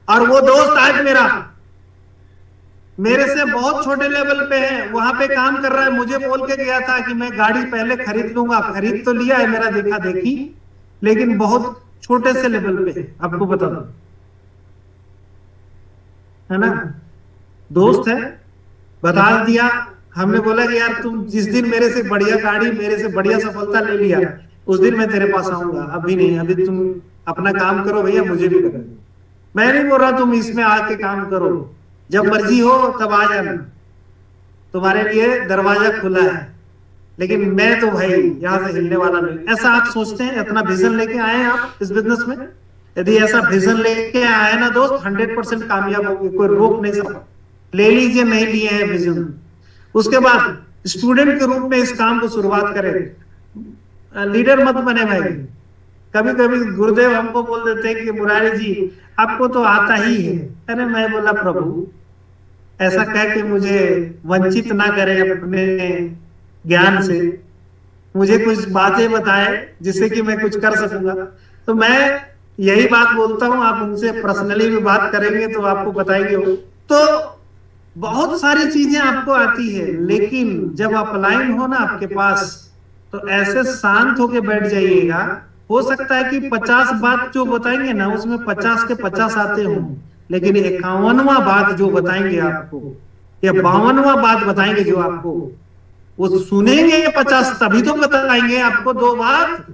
और वो दोस्त आज मेरे से बहुत छोटे लेवल पे है, वहां पे काम कर रहा है, मुझे बोल के गया था कि मैं गाड़ी पहले खरीद लूंगा, खरीद तो लिया है, मेरा देखा देखी, लेकिन बहुत छोटे से लेवल पे है, आपको बता दूं, है ना। दोस्त है, बता दिया। हमने बोला कि यार तुम जिस दिन मेरे से बढ़िया गाड़ी, मेरे से बढ़िया सफलता ले लिया, उस दिन मैं तेरे पास आऊंगा, अभी नहीं, अभी तुम अपना काम करो भैया, मुझे भी करना। मैं नहीं बोल रहा तुम इसमें आके काम करो, जब मर्जी हो तब आ जाना, तुम्हारे लिए दरवाजा खुला है, लेकिन मैं तो भाई यहां से हिलने वाला नहीं। ऐसा आप सोचते हैं? इतना विजन लेके आए हैं आप इस बिजनेस में? यदि ऐसा विजन लेके आए ना दोस्त, 100% कामयाब होंगे, कोई रोक नहीं सकता। ले लीजिए, नहीं लिए हैं विजन, उसके बाद स्टूडेंट के रूप में इस काम को शुरुआत करें। लीडर मत बने भाई। कभी कभी गुरुदेव हमको बोल देते हैं कि मुरारी जी आपको तो आता ही है। अरे मैं बोला प्रभु ऐसा कह के मुझे वंचित ना करे अपने ज्ञान से, मुझे कुछ बातें बताए जिससे कि मैं कुछ कर सकूंगा। तो मैं यही बात बोलता हूं, आप उनसे पर्सनली भी बात करेंगे तो आपको बताएंगे वो। तो बहुत सारी चीजें आपको आती है, लेकिन जब अपलाइन हो ना आपके पास, तो ऐसे शांत होके बैठ जाइएगा। हो सकता है कि 50 बात जो बताएंगे ना उसमें 50 के 50 आते हों, लेकिन 51वां बात जो बताएंगे आपको, या 52वां बात बताएंगे जो आपको, वो सुनेंगे 50 तभी तो बताएंगे आपको 2 बात,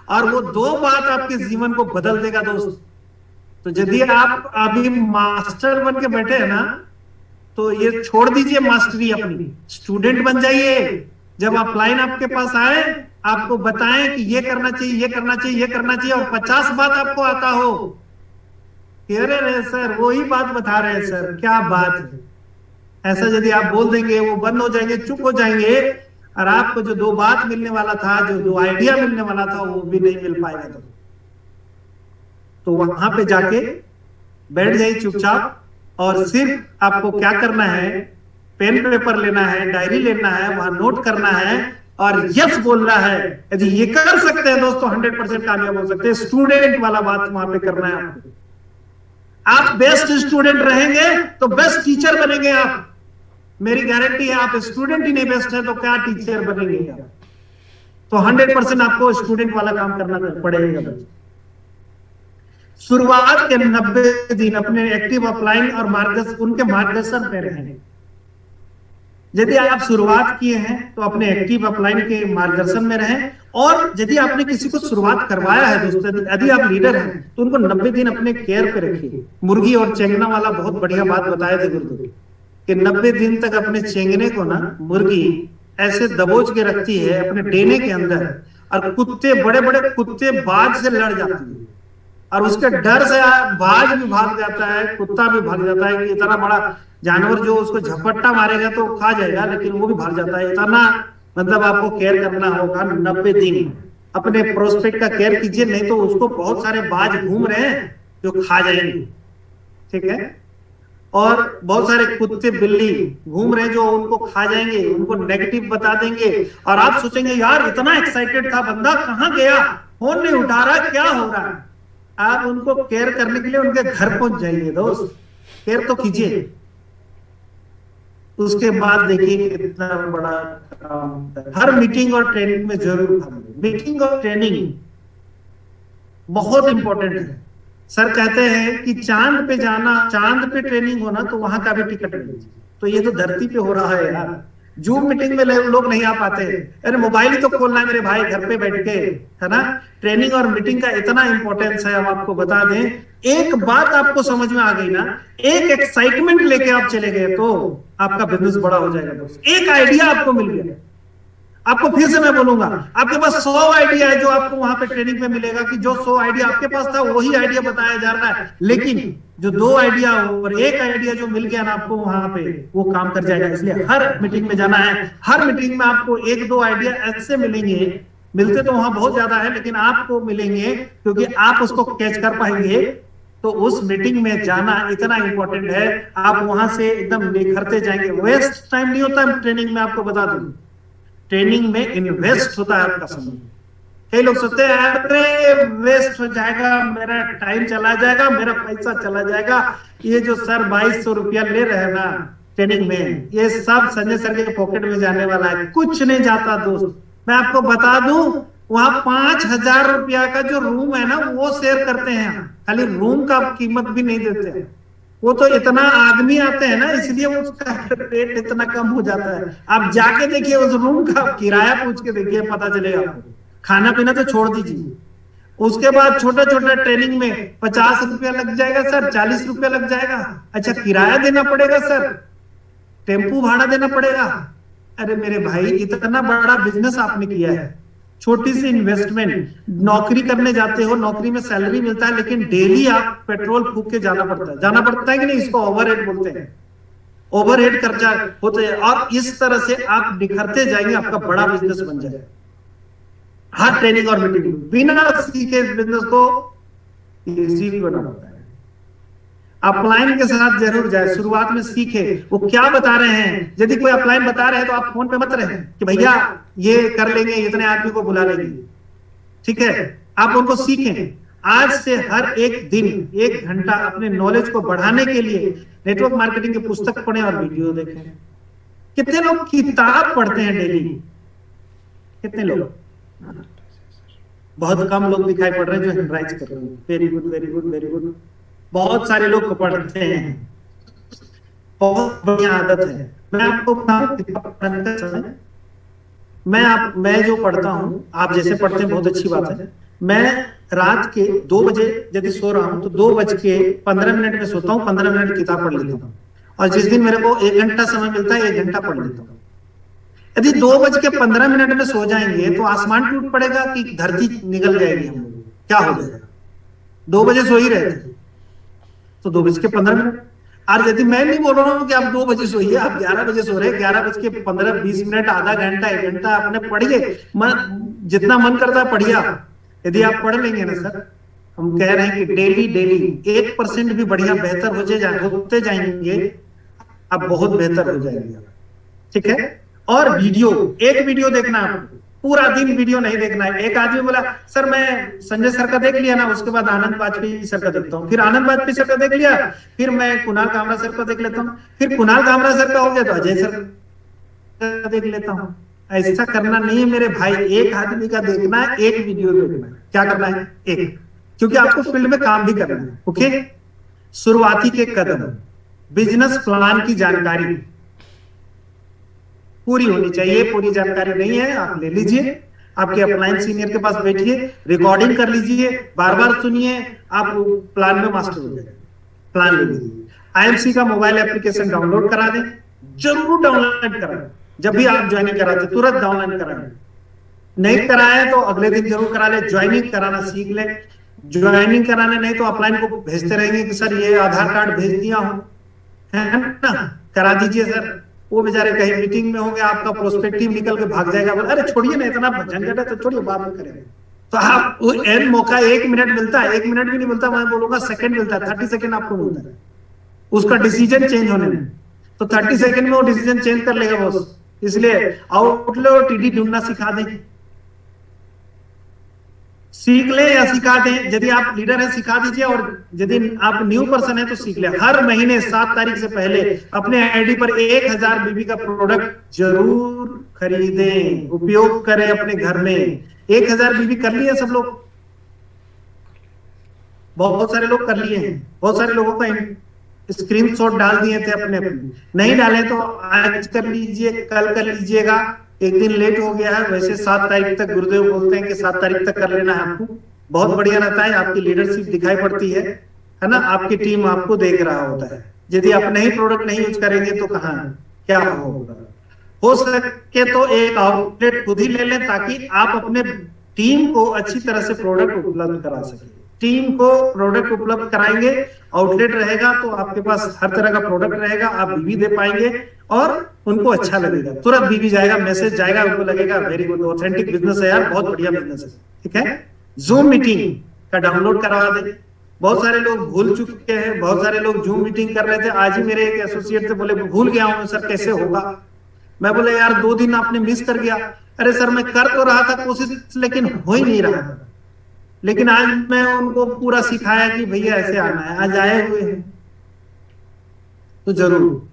और वो 2 बात आपके जीवन को बदल देगा दोस्त। तो यदि आप अभी मास्टर बन के बैठे हैं ना, तो ये छोड़ दीजिए मास्टरी, अपनी स्टूडेंट बन जाइए। जब अपलाइन आपके पास आए, आपको बताएं कि ये करना चाहिए, ये करना चाहिए, ये करना चाहिए, और 50 बात आपको आता हो, अरे सर वही बात बता रहे हैं सर, क्या बात है। ऐसा यदि आप बोल देंगे, वो बंद हो जाएंगे, चुप हो जाएंगे, और आपको जो 2 बात मिलने वाला था, जो 2 आइडिया मिलने वाला था, वो भी नहीं मिल पाएगा। तो वहां पे जाके बैठ जाइए चुपचाप, और सिर्फ आपको क्या करना है, पेन पेपर लेना है, डायरी लेना है, वहां नोट करना है और यस बोलना है। यदि ये कर सकते हैं दोस्तों 100% कामयाब हो सकते हैं। स्टूडेंट वाला बात वहां पे करना है आपको। आप बेस्ट स्टूडेंट रहेंगे तो बेस्ट टीचर बनेंगे आप, मेरी गारंटी है। आप स्टूडेंट ही नहीं बेस्ट है तो क्या टीचर बनेंगे आप? तो 100% आपको स्टूडेंट वाला काम करना पड़ेगा। शुरुआत के 90 दिन अपने एक्टिव अपलाइन और उनके मार्गदर्शन पे रहेंगे। यदि आप शुरुआत किए हैं तो अपने एक्टिव अपलाइन के मार्गदर्शन में रहें, और यदि आपने किसी को शुरुआत करवाया है दोस्तों, यदि आप लीडर हैं तो उनको 90 दिन अपने केयर पे रखिए। मुर्गी और चेंगना वाला बहुत बढ़िया बात बताए थे गुरुदेव कि 90 दिन तक अपने चेंगने को ना मुर्गी ऐसे दबोच के रखती है अपने डेने के अंदर, और कुत्ते, बड़े बड़े कुत्ते बाज से लड़ जाते हैं, और उसके डर से बाज भी भाग जाता है, कुत्ता भी भाग जाता है कि इतना बड़ा जानवर जो उसको झपट्टा मारेगा तो खा जाएगा, लेकिन वो भी भाग जाता है। इतना मतलब आपको केयर करना होगा 90 दिन। अपने प्रोस्पेक्ट का केयर कीजिए, नहीं तो उसको बहुत सारे बाज घूम रहे हैं जो खा जाएंगे, ठीक है। और बहुत सारे कुत्ते बिल्ली घूम रहे हैं जो उनको खा जाएंगे, उनको नेगेटिव बता देंगे, और आप सोचेंगे यार इतना एक्साइटेड था बंदा, कहाँ गया, फोन नहीं उठा रहा, क्या हो रहा है। आप उनको केयर करने के लिए उनके घर पहुंच जाइए दोस्त, केयर तो कीजिए। उसके बाद देखिए कितना बड़ा काम। हर मीटिंग और ट्रेनिंग में जरूर मीटिंग और ट्रेनिंग बहुत इंपॉर्टेंट है। सर कहते हैं कि चांद पे जाना, चांद पे ट्रेनिंग होना तो वहां का भी टिकट मिले, तो ये तो धरती पे हो रहा है यार। जूम मीटिंग में लोग नहीं आ पाते, अरे मोबाइल ही तो खोलना है मेरे भाई घर पे बैठ के, है ना। ट्रेनिंग और मीटिंग का इतना इंपॉर्टेंस है, हम आपको बता दें। एक बात आपको समझ में आ गई ना, एक एक्साइटमेंट लेके आप चले गए तो आपका बिजनेस बड़ा हो जाएगा दोस्त। एक आइडिया आपको मिल गया, आपको फिर से मैं बोलूंगा, आपके पास 100 आइडिया है जो आपको वहां पे ट्रेनिंग में मिलेगा कि जो 100 आइडिया आपके पास था वही आइडिया बताया जा रहा है, लेकिन जो 2 आइडिया और 1 आइडिया जो मिल गया ना आपको वहां पे, वो काम कर जाएगा। इसलिए हर मीटिंग में जाना है। हर मीटिंग में आपको 1-2 आइडिया ऐसे मिलेंगे, मिलते तो वहां बहुत ज्यादा है लेकिन आपको मिलेंगे क्योंकि आप उसको कैच कर पाएंगे। तो उस मीटिंग में जाना इतना इंपॉर्टेंट है, आप वहां से एकदम निखरते जाएंगे। वेस्ट टाइम नहीं होता है ट्रेनिंग में, आपको बता दूं। ट्रेनिंग में इन्वेस्ट होता है आपका समय। कई लोग सोचते हैं अरे वेस्ट हो जाएगा, मेरा टाइम चला जाएगा, मेरा पैसा चला जाएगा। ये जो सर 2200 रुपया ले रहे हैं ना ट्रेनिंग में, ये सब संजय सर के पॉकेट में जाने वाला है, कुछ नहीं जाता दोस्त। मैं आपको बता दूं, वहां 5000 रुपया का जो रूम है ना वो शेयर करते हैं, खाली रूम का कीमत भी नहीं देते हैं। वो तो इतना आदमी आते हैं ना, इसलिए उसका रेट इतना कम हो जाता है। आप जाके देखिए उस रूम का किराया पूछ के देखिए, पता चलेगा आपको। खाना पीना तो छोड़ दीजिए, उसके बाद छोटा छोटा ट्रेनिंग में 50 रुपया लग जाएगा सर, 40 रुपया लग जाएगा। अच्छा किराया देना पड़ेगा सर, टेम्पू भाड़ा देना पड़ेगा। अरे मेरे भाई इतना बड़ा बिजनेस आपने किया है, छोटी सी इन्वेस्टमेंट। नौकरी करने जाते हो, नौकरी में सैलरी मिलता है, लेकिन डेली आप पेट्रोल फूक के जाना पड़ता है कि नहीं। इसको ओवरहेड बोलते हैं, ओवरहेड खर्चा होते हैं। और इस तरह से आप निखरते जाएंगे, आपका बड़ा बिजनेस बन जाएगा। हर ट्रेनिंग और मीटिंग बिना सीखे बिजनेस को इजी करना पड़ता है। अपलाइन के साथ जरूर जाए, शुरुआत में सीखे वो क्या बता रहे हैं। यदि कोई अपलाइन बता रहे हैं तो आप फोन पे मत रहे कि भैया ये कर लेंगे, इतने आदमी को बुला लेंगे, ठीक है। आप उनको सीखें। आज से हर एक दिन 1 घंटा अपने नॉलेज को बढ़ाने के लिए नेटवर्क मार्केटिंग की पुस्तक पढ़ें और वीडियो देखें। कितने लोग किताब पढ़ते हैं डेली? कितने लोग? बहुत कम लोग दिखाई पड़ रहे हैं जो हेमराइज कर रहे हैं। Very good, very good, very good. बहुत सारे लोग पढ़ते हैं, बहुत बढ़िया आदत है। मैं आपको बताऊं, मैं जो पढ़ता हूं, आप जैसे पढ़ते हैं बहुत अच्छी बात है। मैं रात के 2 बजे यदि सो रहा हूं तो 2:15 में सोता हूं, 15 मिनट किताब पढ़ लेता हूं। और जिस दिन मेरे को 1 घंटा समय मिलता है 1 घंटा पढ़ लेता हूं। यदि 2:15 में सो जाएंगे तो आसमान टूट पड़ेगा कि धरती निगल जाएगी, हम क्या हो जाएगा? 2 बजे सो ही रहे थे तो 2:15। और यदि मैं नहीं बोल रहा हूँ कि आप 2 बजे सोइए, आप 11 बजे सो रहे, 11:15-20, आधा घंटा 1 घंटा आपने पढ़िए, जितना मन करता है पढ़िए आप। यदि आप पढ़ लेंगे ना सर, हम कह रहे हैं कि डेली 1% भी बढ़िया बेहतर होते जाएंगे, आप बहुत बेहतर हो जाएंगे, ठीक है। और एक वीडियो देखना है आपको, पूरा दिन वीडियो नहीं देखना है। एक आदमी बोला सर मैं संजय सर का देख लिया ना, उसके बाद आनंद वाजपेयी सर का देखता हूँ, फिर आनंद वाजपेयी सर का देख लिया, फिर मैं कुणाल कामरा सर का देख लेता हूँ, फिर कुणाल कामरा सर का हो गया तो अजय सर का देख लेता हूँ। ऐसा करना नहीं है मेरे भाई, एक आदमी का देखना है, एक वीडियो देखना है। क्या करना है? एक, क्योंकि आपको फील्ड में काम भी करना है। ओके, शुरुआती के कदम, बिजनेस प्लान की जानकारी पूरी होनी चाहिए। पूरी जानकारी नहीं है आप ले लीजिए, आपके अपलाइन सीनियर के पास बैठिए, रिकॉर्डिंग कर लीजिए, बार बार सुनिए, आप प्लान में मास्टर हो जाएंगे। प्लान ले लीजिए। आईएमसी का मोबाइल एप्लीकेशन डाउनलोड करा दें, जरूर डाउनलोड कराएं। जब भी आप ज्वाइनिंग कराते तुरंत डाउनलोड कराएं, नहीं कराए तो अगले दिन जरूर करा ले। ज्वाइनिंग कराना सीख ले, ज्वाइनिंग कराने नहीं तो अपलाइन को भेजते रहेंगे कि सर ये आधार कार्ड भेज दिया हूं, है ना, करा दीजिए सर। वो बेचारे कहीं मीटिंग में होंगे, आपका प्रोस्पेक्टिव निकल के भाग जाएगा, बोले अरे छोड़िए ना, इतना झंझट है तो छोड़िए, बाद में करेंगे। तो आप एन मौका 1 मिनट मिलता है, 1 मिनट भी नहीं मिलता, मैं बोलूंगा सेकंड मिलता है, 30 सेकंड आपको मिलता है उसका डिसीजन चेंज होने में। तो 30 सेकंड में वो डिसीजन चेंज कर लेगा बॉस। इसलिए आउटले और टीडी ढूंढना सिखा दें, सीख ले या सिखा दें। यदि आप लीडर है सिखा दीजिए, और यदि आप न्यू पर्सन है तो सीख ले। हर महीने 7 तारीख से पहले अपने आईडी पर 1000 बीबी का प्रोडक्ट जरूर खरीदें, उपयोग करें अपने घर में। 1000 बीबी कर लिए सब लोग, बहुत सारे लोग कर लिए हैं, बहुत सारे लोगों का स्क्रीनशॉट डाल दिए थे अपने। नहीं डाले तो आज कर लीजिए, कल कर लीजिएगा, एक दिन लेट हो गया है। वैसे 7 तारीख तक गुरुदेव बोलते हैं कि 7 तारीख तक कर लेना है आपको, बहुत बढ़िया रहता है। आपकी लीडरशिप दिखाई पड़ती है ना, आपकी टीम आपको देख रहा होता है। यदि आप नहीं प्रोडक्ट नहीं यूज करेंगे तो कहाँ क्या होगा। हो सके तो एक आउटलेट खुद ही ले लें, ताकि आप अपने टीम को अच्छी तरह से प्रोडक्ट उपलब्ध करा सके। टीम को प्रोडक्ट उपलब्ध कराएंगे, आउटलेट रहेगा तो आपके पास हर तरह का प्रोडक्ट रहेगा, आप बीबी दे पाएंगे और उनको अच्छा लगेगा। तुरंत बीबी जाएगा, मैसेज जाएगा, उनको लगेगा वेरी गुड, ऑथेंटिक बिजनेस है यार, बहुत बढ़िया बिजनेस है, ठीक है। जूम मीटिंग का डाउनलोड करवा दें। बहुत सारे लोग भूल चुके हैं, बहुत सारे लोग जूम मीटिंग कर रहे थे। आज ही मेरे एक एसोसिएट थे, बोले भूल गया हूं सर, कैसे होगा। मैं बोले यार 2 दिन आपने मिस कर गया। अरे सर मैं कर तो रहा था कोशिश, लेकिन हो ही नहीं रहा था। लेकिन आज मैं उनको पूरा सिखाया कि भैया ऐसे आना है, आज आए हुए हैं तो जरूर।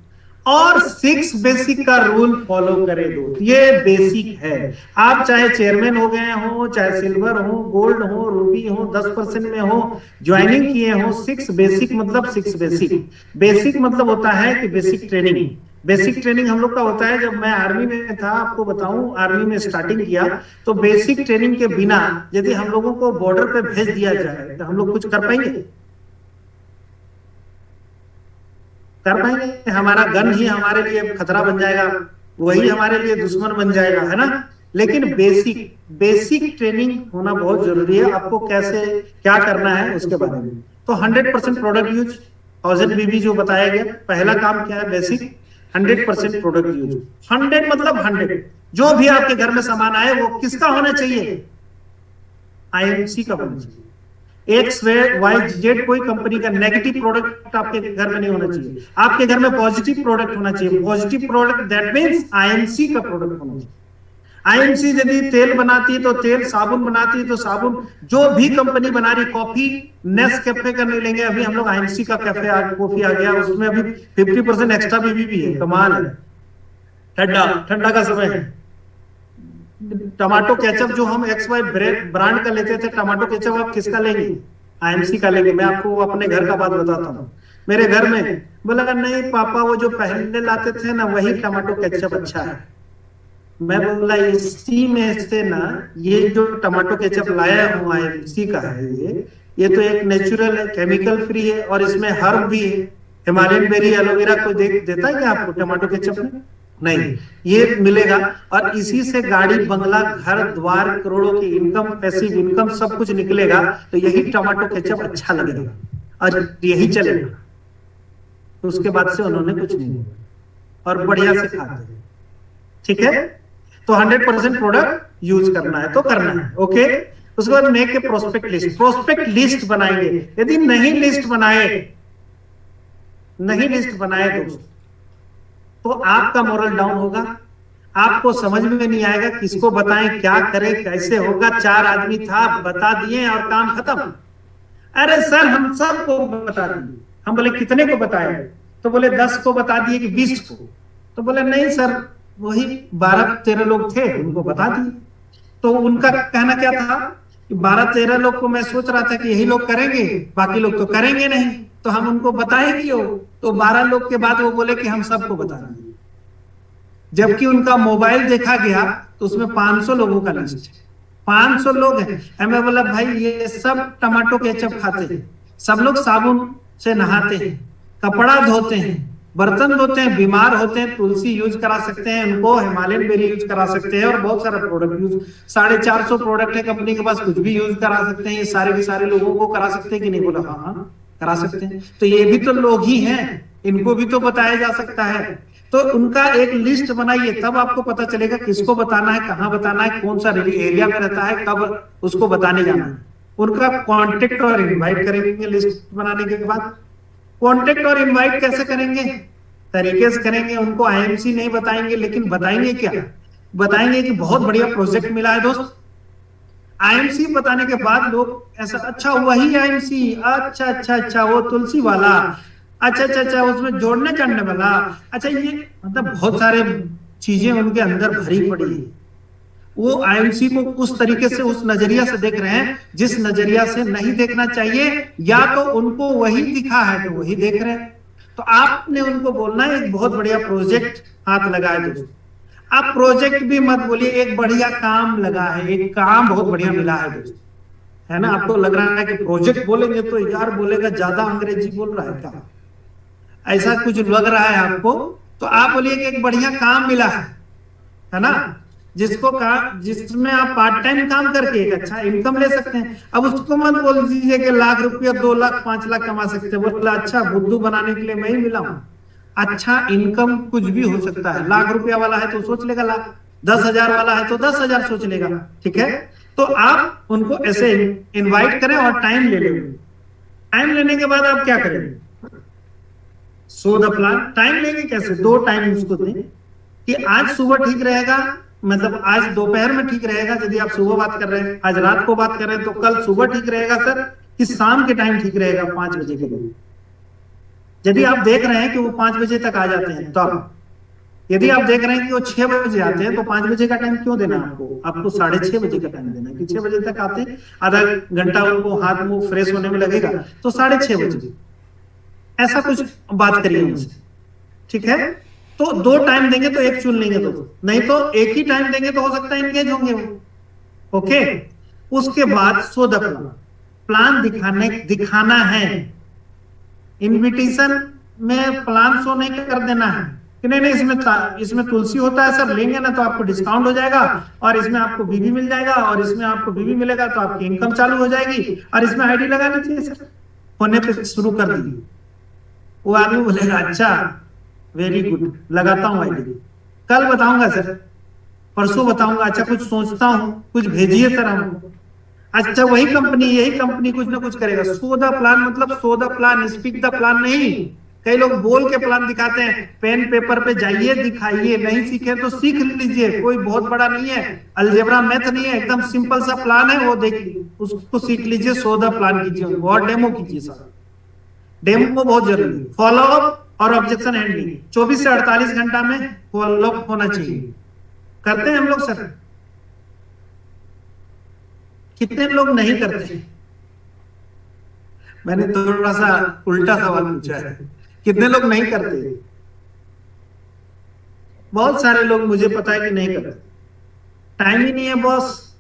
और 6 बेसिक का रूल फॉलो करें दोस्त, ये बेसिक है। आप चाहे चेयरमैन हो गए हो, चाहे सिल्वर हो, गोल्ड हो, रूबी हो, 10% में हो, ज्वाइनिंग किए हो, 6 बेसिक मतलब 6 बेसिक। बेसिक मतलब होता है कि बेसिक ट्रेनिंग। बेसिक ट्रेनिंग हम लोग का होता है, जब मैं आर्मी में था आपको बताऊं, आर्मी में स्टार्टिंग किया तो बेसिक ट्रेनिंग के बिना यदि हम लोगों को बॉर्डर पे भेज दिया जाए तो हम लोग कुछ कर पाएंगे? कर पाएंगे? हमारा गन ही हमारे लिए खतरा बन जाएगा, वही हमारे लिए दुश्मन बन जाएगा, है ना। लेकिन बेसिक ट्रेनिंग होना बहुत जरूरी है। आपको कैसे क्या करना है उसके बारे में। तो 100% प्रोडक्ट यूज, 1000 बीबी जो बताया गया, पहला काम क्या है? Basic 100% product use. 100 मतलब 100, जो भी आपके घर में सामान आए वो किसका होना चाहिए? आईएमसी का होना चाहिए। एक्स वाई जेड कोई कंपनी का नेगेटिव प्रोडक्ट आपके घर में नहीं होना चाहिए। आपके घर में पॉजिटिव प्रोडक्ट होना चाहिए। Positive product that means IMC का प्रोडक्ट होना चाहिए। आईएमसी यदि तेल बनाती है तो तेल, साबुन बनाती है तो साबुन, जो भी कंपनी बना रही, कॉफी नेस्कैफे का नहीं लेंगे, अभी हम लोग आईएमसी का कैफे कॉफी आ गया, उसमें अभी 50% एक्स्ट्रा बीबी भी है। कमाल है। ठंडा का समय है। टमाटो केचप जो हम XY ब्रांड का लेते थे, टमाटो केचप आप किसका लेंगे? आईएमसी का लेंगे। मैं आपको अपने घर का बात बताता हूँ। मेरे घर में बोला नहीं पापा, वो जो पहले लाते थे ना वही टमाटो केचप अच्छा है। मैं बोला इसी में से ना ये जो टमाटो केचप लाया हूँ आईएमसी का है, ये तो एक नेचुरल है, केमिकल फ्री है, और इसमें हर्ब भी है। हिमालयन बेरी, एलोवेरा कोई देता है क्या आपको टमाटो केचप में? नहीं, ये मिलेगा। और इसी से गाड़ी, बंगला, घर द्वार, करोड़ों की इनकम, पैसिव इनकम सब कुछ निकलेगा। तो यही टमाटो केचप अच्छा लगेगा और यही चलेगा। तो उसके बाद से उन्होंने कुछ नहीं बोला और बढ़िया से खाते हैं। ठीक है, तो 100% प्रोडक्ट यूज करना है तो करना है। ओके, उसके बाद make a prospect list. Prospect list बनाएंगे। यदि नहीं लिस्ट बनाए दोस्त, तो आपका मोरल डाउन होगा, आपको समझ में नहीं आएगा किसको बताएं, क्या करें, कैसे होगा। 4 आदमी था, बता दिए और काम खत्म। अरे सर हम सबको बता दिए। हम बोले कितने को बताए? तो बोले 10 को बता दिए कि 20 को। तो बोले नहीं सर, वही 12-13 लोग थे, उनको बता दिए। तो उनका कहना क्या था कि 12-13 लोग को मैं सोच रहा था कि यही लोग करेंगे, बाकी लोग तो करेंगे नहीं, तो हम उनको बताए क्यों? तो 12 लोग के बाद वो बोले कि हम सबको बता देंगे। जबकि उनका मोबाइल देखा गया तो उसमें 500 लोगों का लिस्ट है, 500 लोग हैं। मैं बोला भाई ये सब टमाटो केचप खाते हैं, सब लोग साबुन से नहाते हैं, कपड़ा धोते हैं, बर्तन धोते हैं, बीमार होते हैं, तुलसी यूज करा सकते हैं उनको, हिमालयन बेरी यूज करा सकते हैं और बहुत सारा प्रोडक्ट यूज, 450 प्रोडक्ट है कंपनी के पास, कुछ भी यूज करा सकते हैं। ये सारे के सारे लोगों को करा सकते हैं कि नहीं? बोला हाँ करा सकते हैं। तो ये भी तो लोग ही हैं, इनको भी तो बताया जा सकता है। तो उनका एक लिस्ट बनाइए, तब आपको पता चलेगा किसको बताना है, कहाँ बताना है, कौन सा एरिया में रहता है, कब उसको बताने जाना है। उनका कांटेक्ट और इनवाइट करेंगे लिस्ट बनाने के बाद। कांटेक्ट और इनवाइट कैसे करेंगे? तरीके से करेंगे। उनको आईएमसी नहीं बताएंगे, लेकिन बताएंगे क्या? बताएंगे कि बहुत बढ़िया प्रोजेक्ट मिला है दोस्त। आईएमसी बताने के बाद लोग ऐसा, अच्छा वही आईएमसी, अच्छा अच्छा अच्छा वो तुलसी वाला, अच्छा अच्छा अच्छा उसमें जोड़ने चढ़ने वाला, अच्छा ये, मतलब बहुत सारे चीजें उनके अंदर भरी पड़ी है। वो आईएमसी को उस तरीके से, उस नजरिया से देख रहे हैं जिस नजरिया से नहीं देखना चाहिए, या तो उनको वही दिखा है तो वही देख रहे हैं। तो आपने उनको बोलना है एक बहुत बढ़िया प्रोजेक्ट हाथ लगाए दोस्त। आप प्रोजेक्ट भी मत बोलिए, एक बढ़िया काम लगा है, एक काम बहुत बढ़िया मिला है दोस्त, है ना? आपको लग रहा है कि प्रोजेक्ट बोलेंगे तो यार बोलेगा ज्यादा अंग्रेजी बोल रहा है क्या, ऐसा कुछ लग रहा है आपको, तो आप बोलिए कि एक बढ़िया काम मिला है ना, जिसमें आप पार्ट टाइम काम करके एक अच्छा इनकम ले सकते हैं। अब उसको मत बोल दीजिए कि लाख रुपया 2 लाख 5 लाख कमा सकते हैं। बोला अच्छा बुद्धू बनाने के लिए मैं ही मिला हूं। अच्छा इनकम कुछ भी हो सकता है। लाख रुपया वाला है तो सोच लेगा लाख, 10,000 वाला है तो 10,000 सोच लेगा। ठीक है, तो आप उनको ऐसे इनवाइट करें और टाइम ले लेंगे। टाइम लेने के बाद आप क्या करेंगे? So the plan. टाइम लेंगे कैसे? 2 टाइम उसको दें कि आज सुबह ठीक रहेगा, मतलब आज दोपहर में ठीक रहेगा यदि आप सुबह बात कर रहे हैं, आज रात को बात कर रहे हैं तो कल सुबह ठीक रहेगा सर, कि शाम के टाइम ठीक रहेगा 5 बजे के लिए। यदि आप देख रहे हैं कि वो 5 बजे तक आ जाते हैं तो आप, यदि आप देख रहे हैं कि वो 6 बजे आते हैं तो 5 बजे का टाइम क्यों देना आपको? आपको 6:30 बजे का टाइम देना है कि 6 बजे तक आते हैं, आधा घंटा उनको हाथ मुंह फ्रेश होने में लगेगा तो 6:30 बजे, ऐसा कुछ बात करिए उनसे। ठीक है, तो 2 टाइम देंगे तो एक चुन लेंगे, तो नहीं तो एक ही टाइम देंगे तो हो सकता है एंगेज होंगे वो। ओके, उसके बाद सो द प्लान। प्लान दिखाना है। इनविटेशन में प्लान शो नहीं कर देना है कि नहीं इसमें तुलसी होता है सर, लेंगे ना तो आपको डिस्काउंट हो जाएगा, और इसमें आपको बीबी मिल जाएगा, और इसमें आपको बीबी मिलेगा तो आपकी इनकम चालू हो जाएगी, और इसमें आईडी लगा लीजिए सर। होने पे शुरू कर दीजिए। वो आदमी बोलेगा अच्छा वेरी गुड, लगाता हूँ आईडी, कल बताऊंगा सर, परसों बताऊंगा, अच्छा कुछ सोचता हूँ, कुछ भेजिए सर हमको। अच्छा वही कंपनी, यही कंपनी कुछ ना कुछ करेगा। सो द प्लान मतलब so the plan, speak the plan नहीं। कई लोग बोल के प्लान दिखाते हैं, पेन पेपर पे जाइए दिखाइए, नहीं सीखे तो सीख लीजिए, कोई बहुत बड़ा नहीं है, अलजेब्रा मैथ नहीं है, एकदम सिंपल सा प्लान है, वो देखिए उसको सीख लीजिए, सो द प्लान कीजिए और डेमो कीजिए सर। डेमो बहुत जरूरी है। फॉलो अप और ऑब्जेक्शन हैंडलिंग 24 से 48 घंटा में फॉलो अप होना चाहिए। करते हैं हम लोग सर? कितने लोग नहीं करते? मैंने थोड़ा सा उल्टा सवाल पूछा है, कितने लोग नहीं करते? बहुत सारे लोग, मुझे पता है कि नहीं करते, टाइम ही नहीं है बॉस।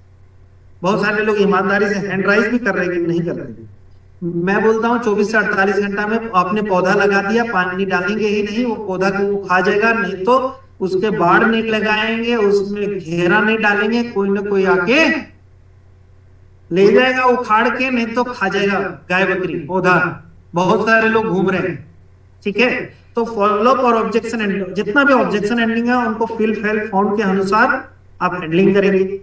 बहुत सारे लोग ईमानदारी से हैंड राइज भी कर रहे हैं, नहीं कर रहे। मैं बोलता हूँ 24 से 48 घंटा में आपने पौधा लगा दिया, पानी डालेंगे ही नहीं, वो पौधा को खा जाएगा, नहीं तो उसके बाढ़ नहीं लगाएंगे, उसमें घेरा नहीं डालेंगे, कोई ना कोई आके ले जाएगा उखाड़ के, नहीं तो खा जाएगा गाय बकरी पौधा। बहुत सारे लोग घूम रहे हैं, ठीक है। तो फॉलोअप और ऑब्जेक्शन एंडिंग, जितना भी ऑब्जेक्शन एंडिंग है उनको फिल फेल फाउंड के अनुसार आप हैंडलिंग करेंगे।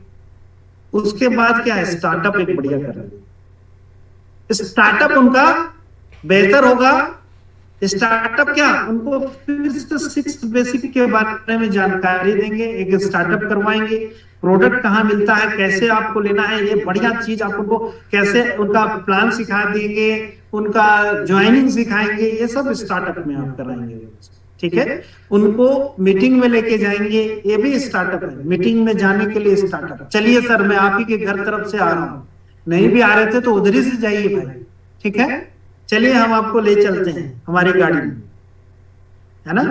उसके बाद क्या है, स्टार्टअप एक बढ़िया करेंगे। स्टार्टअप उनका बेहतर होगा। स्टार्टअप क्या, उनको फिर से 6 बेसिक के बारे में जानकारी देंगे, एक स्टार्टअप करवाएंगे, प्रोडक्ट कहाँ मिलता है, कैसे आपको लेना है, ये बढ़िया चीज आप उनको कैसे, उनका प्लान सिखा देंगे, उनका ज्वाइनिंग सिखाएंगे, ये सब स्टार्टअप में आप कराएंगे। ठीक है, उनको मीटिंग में लेके जाएंगे, ये भी स्टार्टअप है। मीटिंग में जाने के लिए स्टार्टअप, चलिए सर मैं आप ही के घर तरफ से आ रहा हूँ, नहीं भी आ रहे थे तो उधर ही से जाइए भाई, ठीक है, चलिए हम आपको ले चलते हैं हमारी गाड़ी में, है ना।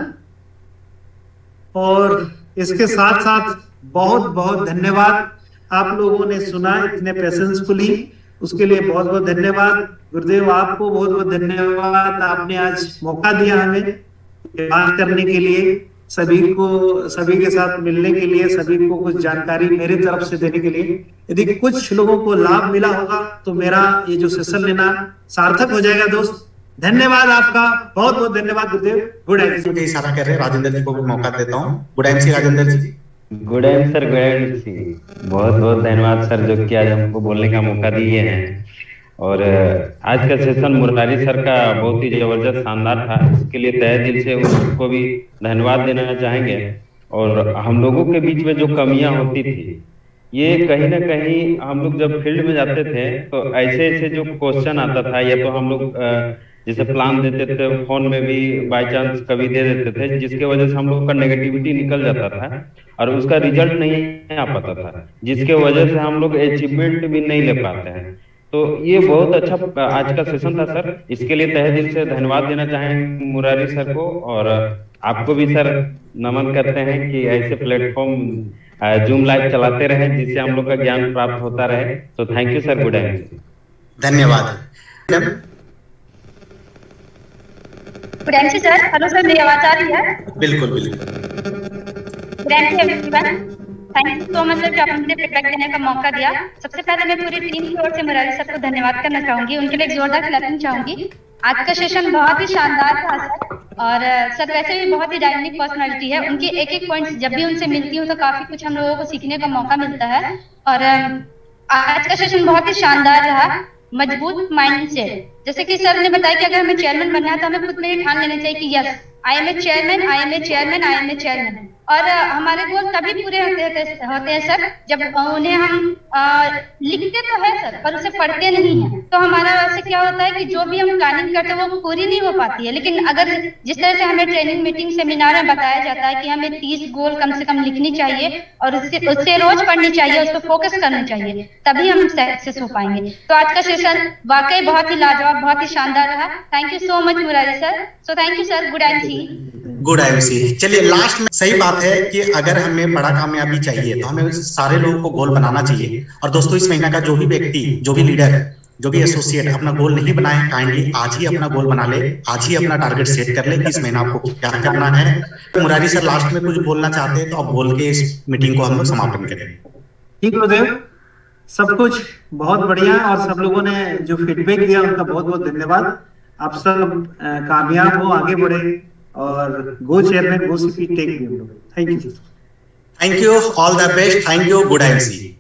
और इसके साथ साथ बहुत बहुत धन्यवाद, आप लोगों ने सुना इतने पेशेंसफुली, उसके लिए बहुत बहुत धन्यवाद। गुरुदेव आपको बहुत बहुत धन्यवाद, आपने आज मौका दिया हमें बात करने के लिए, सभी के साथ मिलने के लिए, सभी को कुछ जानकारी मेरी तरफ से देने के लिए। यदि कुछ लोगों को लाभ मिला होगा तो मेरा ये जो सेशन लेना सार्थक हो जाएगा। दोस्त धन्यवाद आपका, बहुत बहुत धन्यवाद गुरुदेव। गुड एमसी के इशारा कर रहे हैं, राजेंद्र जी को भी मौका देता हूँ। Good MC Rajendra ji. Good M sir, good MC, बहुत बहुत धन्यवाद सर जो कि आज हमको बोलने का मौका दिए हैं। और आज का सेशन मुरारी सर का बहुत ही जबरदस्त शानदार था, इसके लिए तहे दिल से उनको भी धन्यवाद देना चाहेंगे। और हम लोगों के बीच में जो कमियां होती थी, ये कहीं ना कहीं हम लोग जब फील्ड में जाते थे तो ऐसे ऐसे जो क्वेश्चन आता था, या तो हम लोग जैसे प्लान देते थे फोन में भी बाय चांस कभी दे देते थे, जिसके वजह से हम लोग का नेगेटिविटी निकल जाता था और उसका रिजल्ट नहीं आ पाता था, जिसके वजह से हम लोग अचीवमेंट भी नहीं ले पाते हैं। तो ये बहुत अच्छा आज का सेशन था सर, इसके लिए तहे दिल से धन्यवाद देना चाहेंगे मुरारी सर को, और आपको भी सर नमन करते हैं कि ऐसे प्लेटफॉर्म जूम लाइव चलाते रहे जिससे हम लोग का ज्ञान प्राप्त होता रहे। तो thank you sir, good MC. धन्यवाद। Good MC sir, hello sir, मेरी आवाज आ रही है? बिल्कुल बिल्कुल। Good MC everyone, thank you so much sir कि आपने मुझे फीडबैक देने का मौका दिया। सबसे पहले मैं पूरी टीम की ओर से मुरारी सर को धन्यवाद करना चाहूंगी, उनके लिए एक जोरदार क्लैपिंग चाहूंगी। आज का सेशन बहुत ही शानदार था सर, और सर वैसे भी बहुत ही डायनामिक पर्सनालिटी है, उनके एक एक पॉइंट जब भी उनसे मिलती हूँ तो काफी कुछ हम लोगों को सीखने का मौका मिलता है। और आज का सेशन बहुत ही शानदार रहा। मजबूत माइंडसेट, जैसे कि सर ने बताया कि अगर हमें चेयरमैन बनना है तो हमें खुद में ये ठान लेना चाहिए कि yes I am a chairman, I am a chairman, I am a chairman. और हमारे गोल तभी पूरे होते हैं सर जब उन्हें हम लिखते तो है सर पर उसे पढ़ते नहीं है। तो हमारा वैसे क्या होता है कि जो भी हम प्लानिंग करते हैं वो पूरी नहीं हो पाती है। लेकिन अगर जिस तरह से हमें ट्रेनिंग मीटिंग सेमिनार में बताया जाता है कि हमें 30 गोल कम से कम लिखनी चाहिए और उससे रोज पढ़नी चाहिए, उस पर फोकस करना चाहिए, तभी हम सक्सेस हो पाएंगे। तो आज का सेशन वाकई बहुत ही लाजवाब, बहुत ही शानदार रहा। Thank you so much Murari sir. So thank you sir, good MC. Good MC. चलिए लास्ट में सही बात है कि अगर हमें बड़ा कामयाबी चाहिए तो हमें सारे लोगों को गोल बनाना चाहिए। और दोस्तों इस महीने का जो भी व्यक्ति, जो भी लीडर, जो भी एसोसिएट अपना गोल नहीं बनाए, काइंडली आज ही अपना गोल बना ले, आज ही अपना टारगेट सेट कर ले कि इस महीना आपको क्या करना है। तो मुरारी सर लास्ट में कुछ बोलना चाहते हैं तो आप बोल के इस मीटिंग को हम लोग समापन करें। ठीक गुरुदेव, सब कुछ बहुत बढ़िया, और सब लोगों ने जो फीडबैक दिया उनका बहुत बहुत धन्यवाद। आप सब कामयाब हो, आगे बढ़े और go chairman, go CP, take you. Thank you, all the best, thank you, good MC.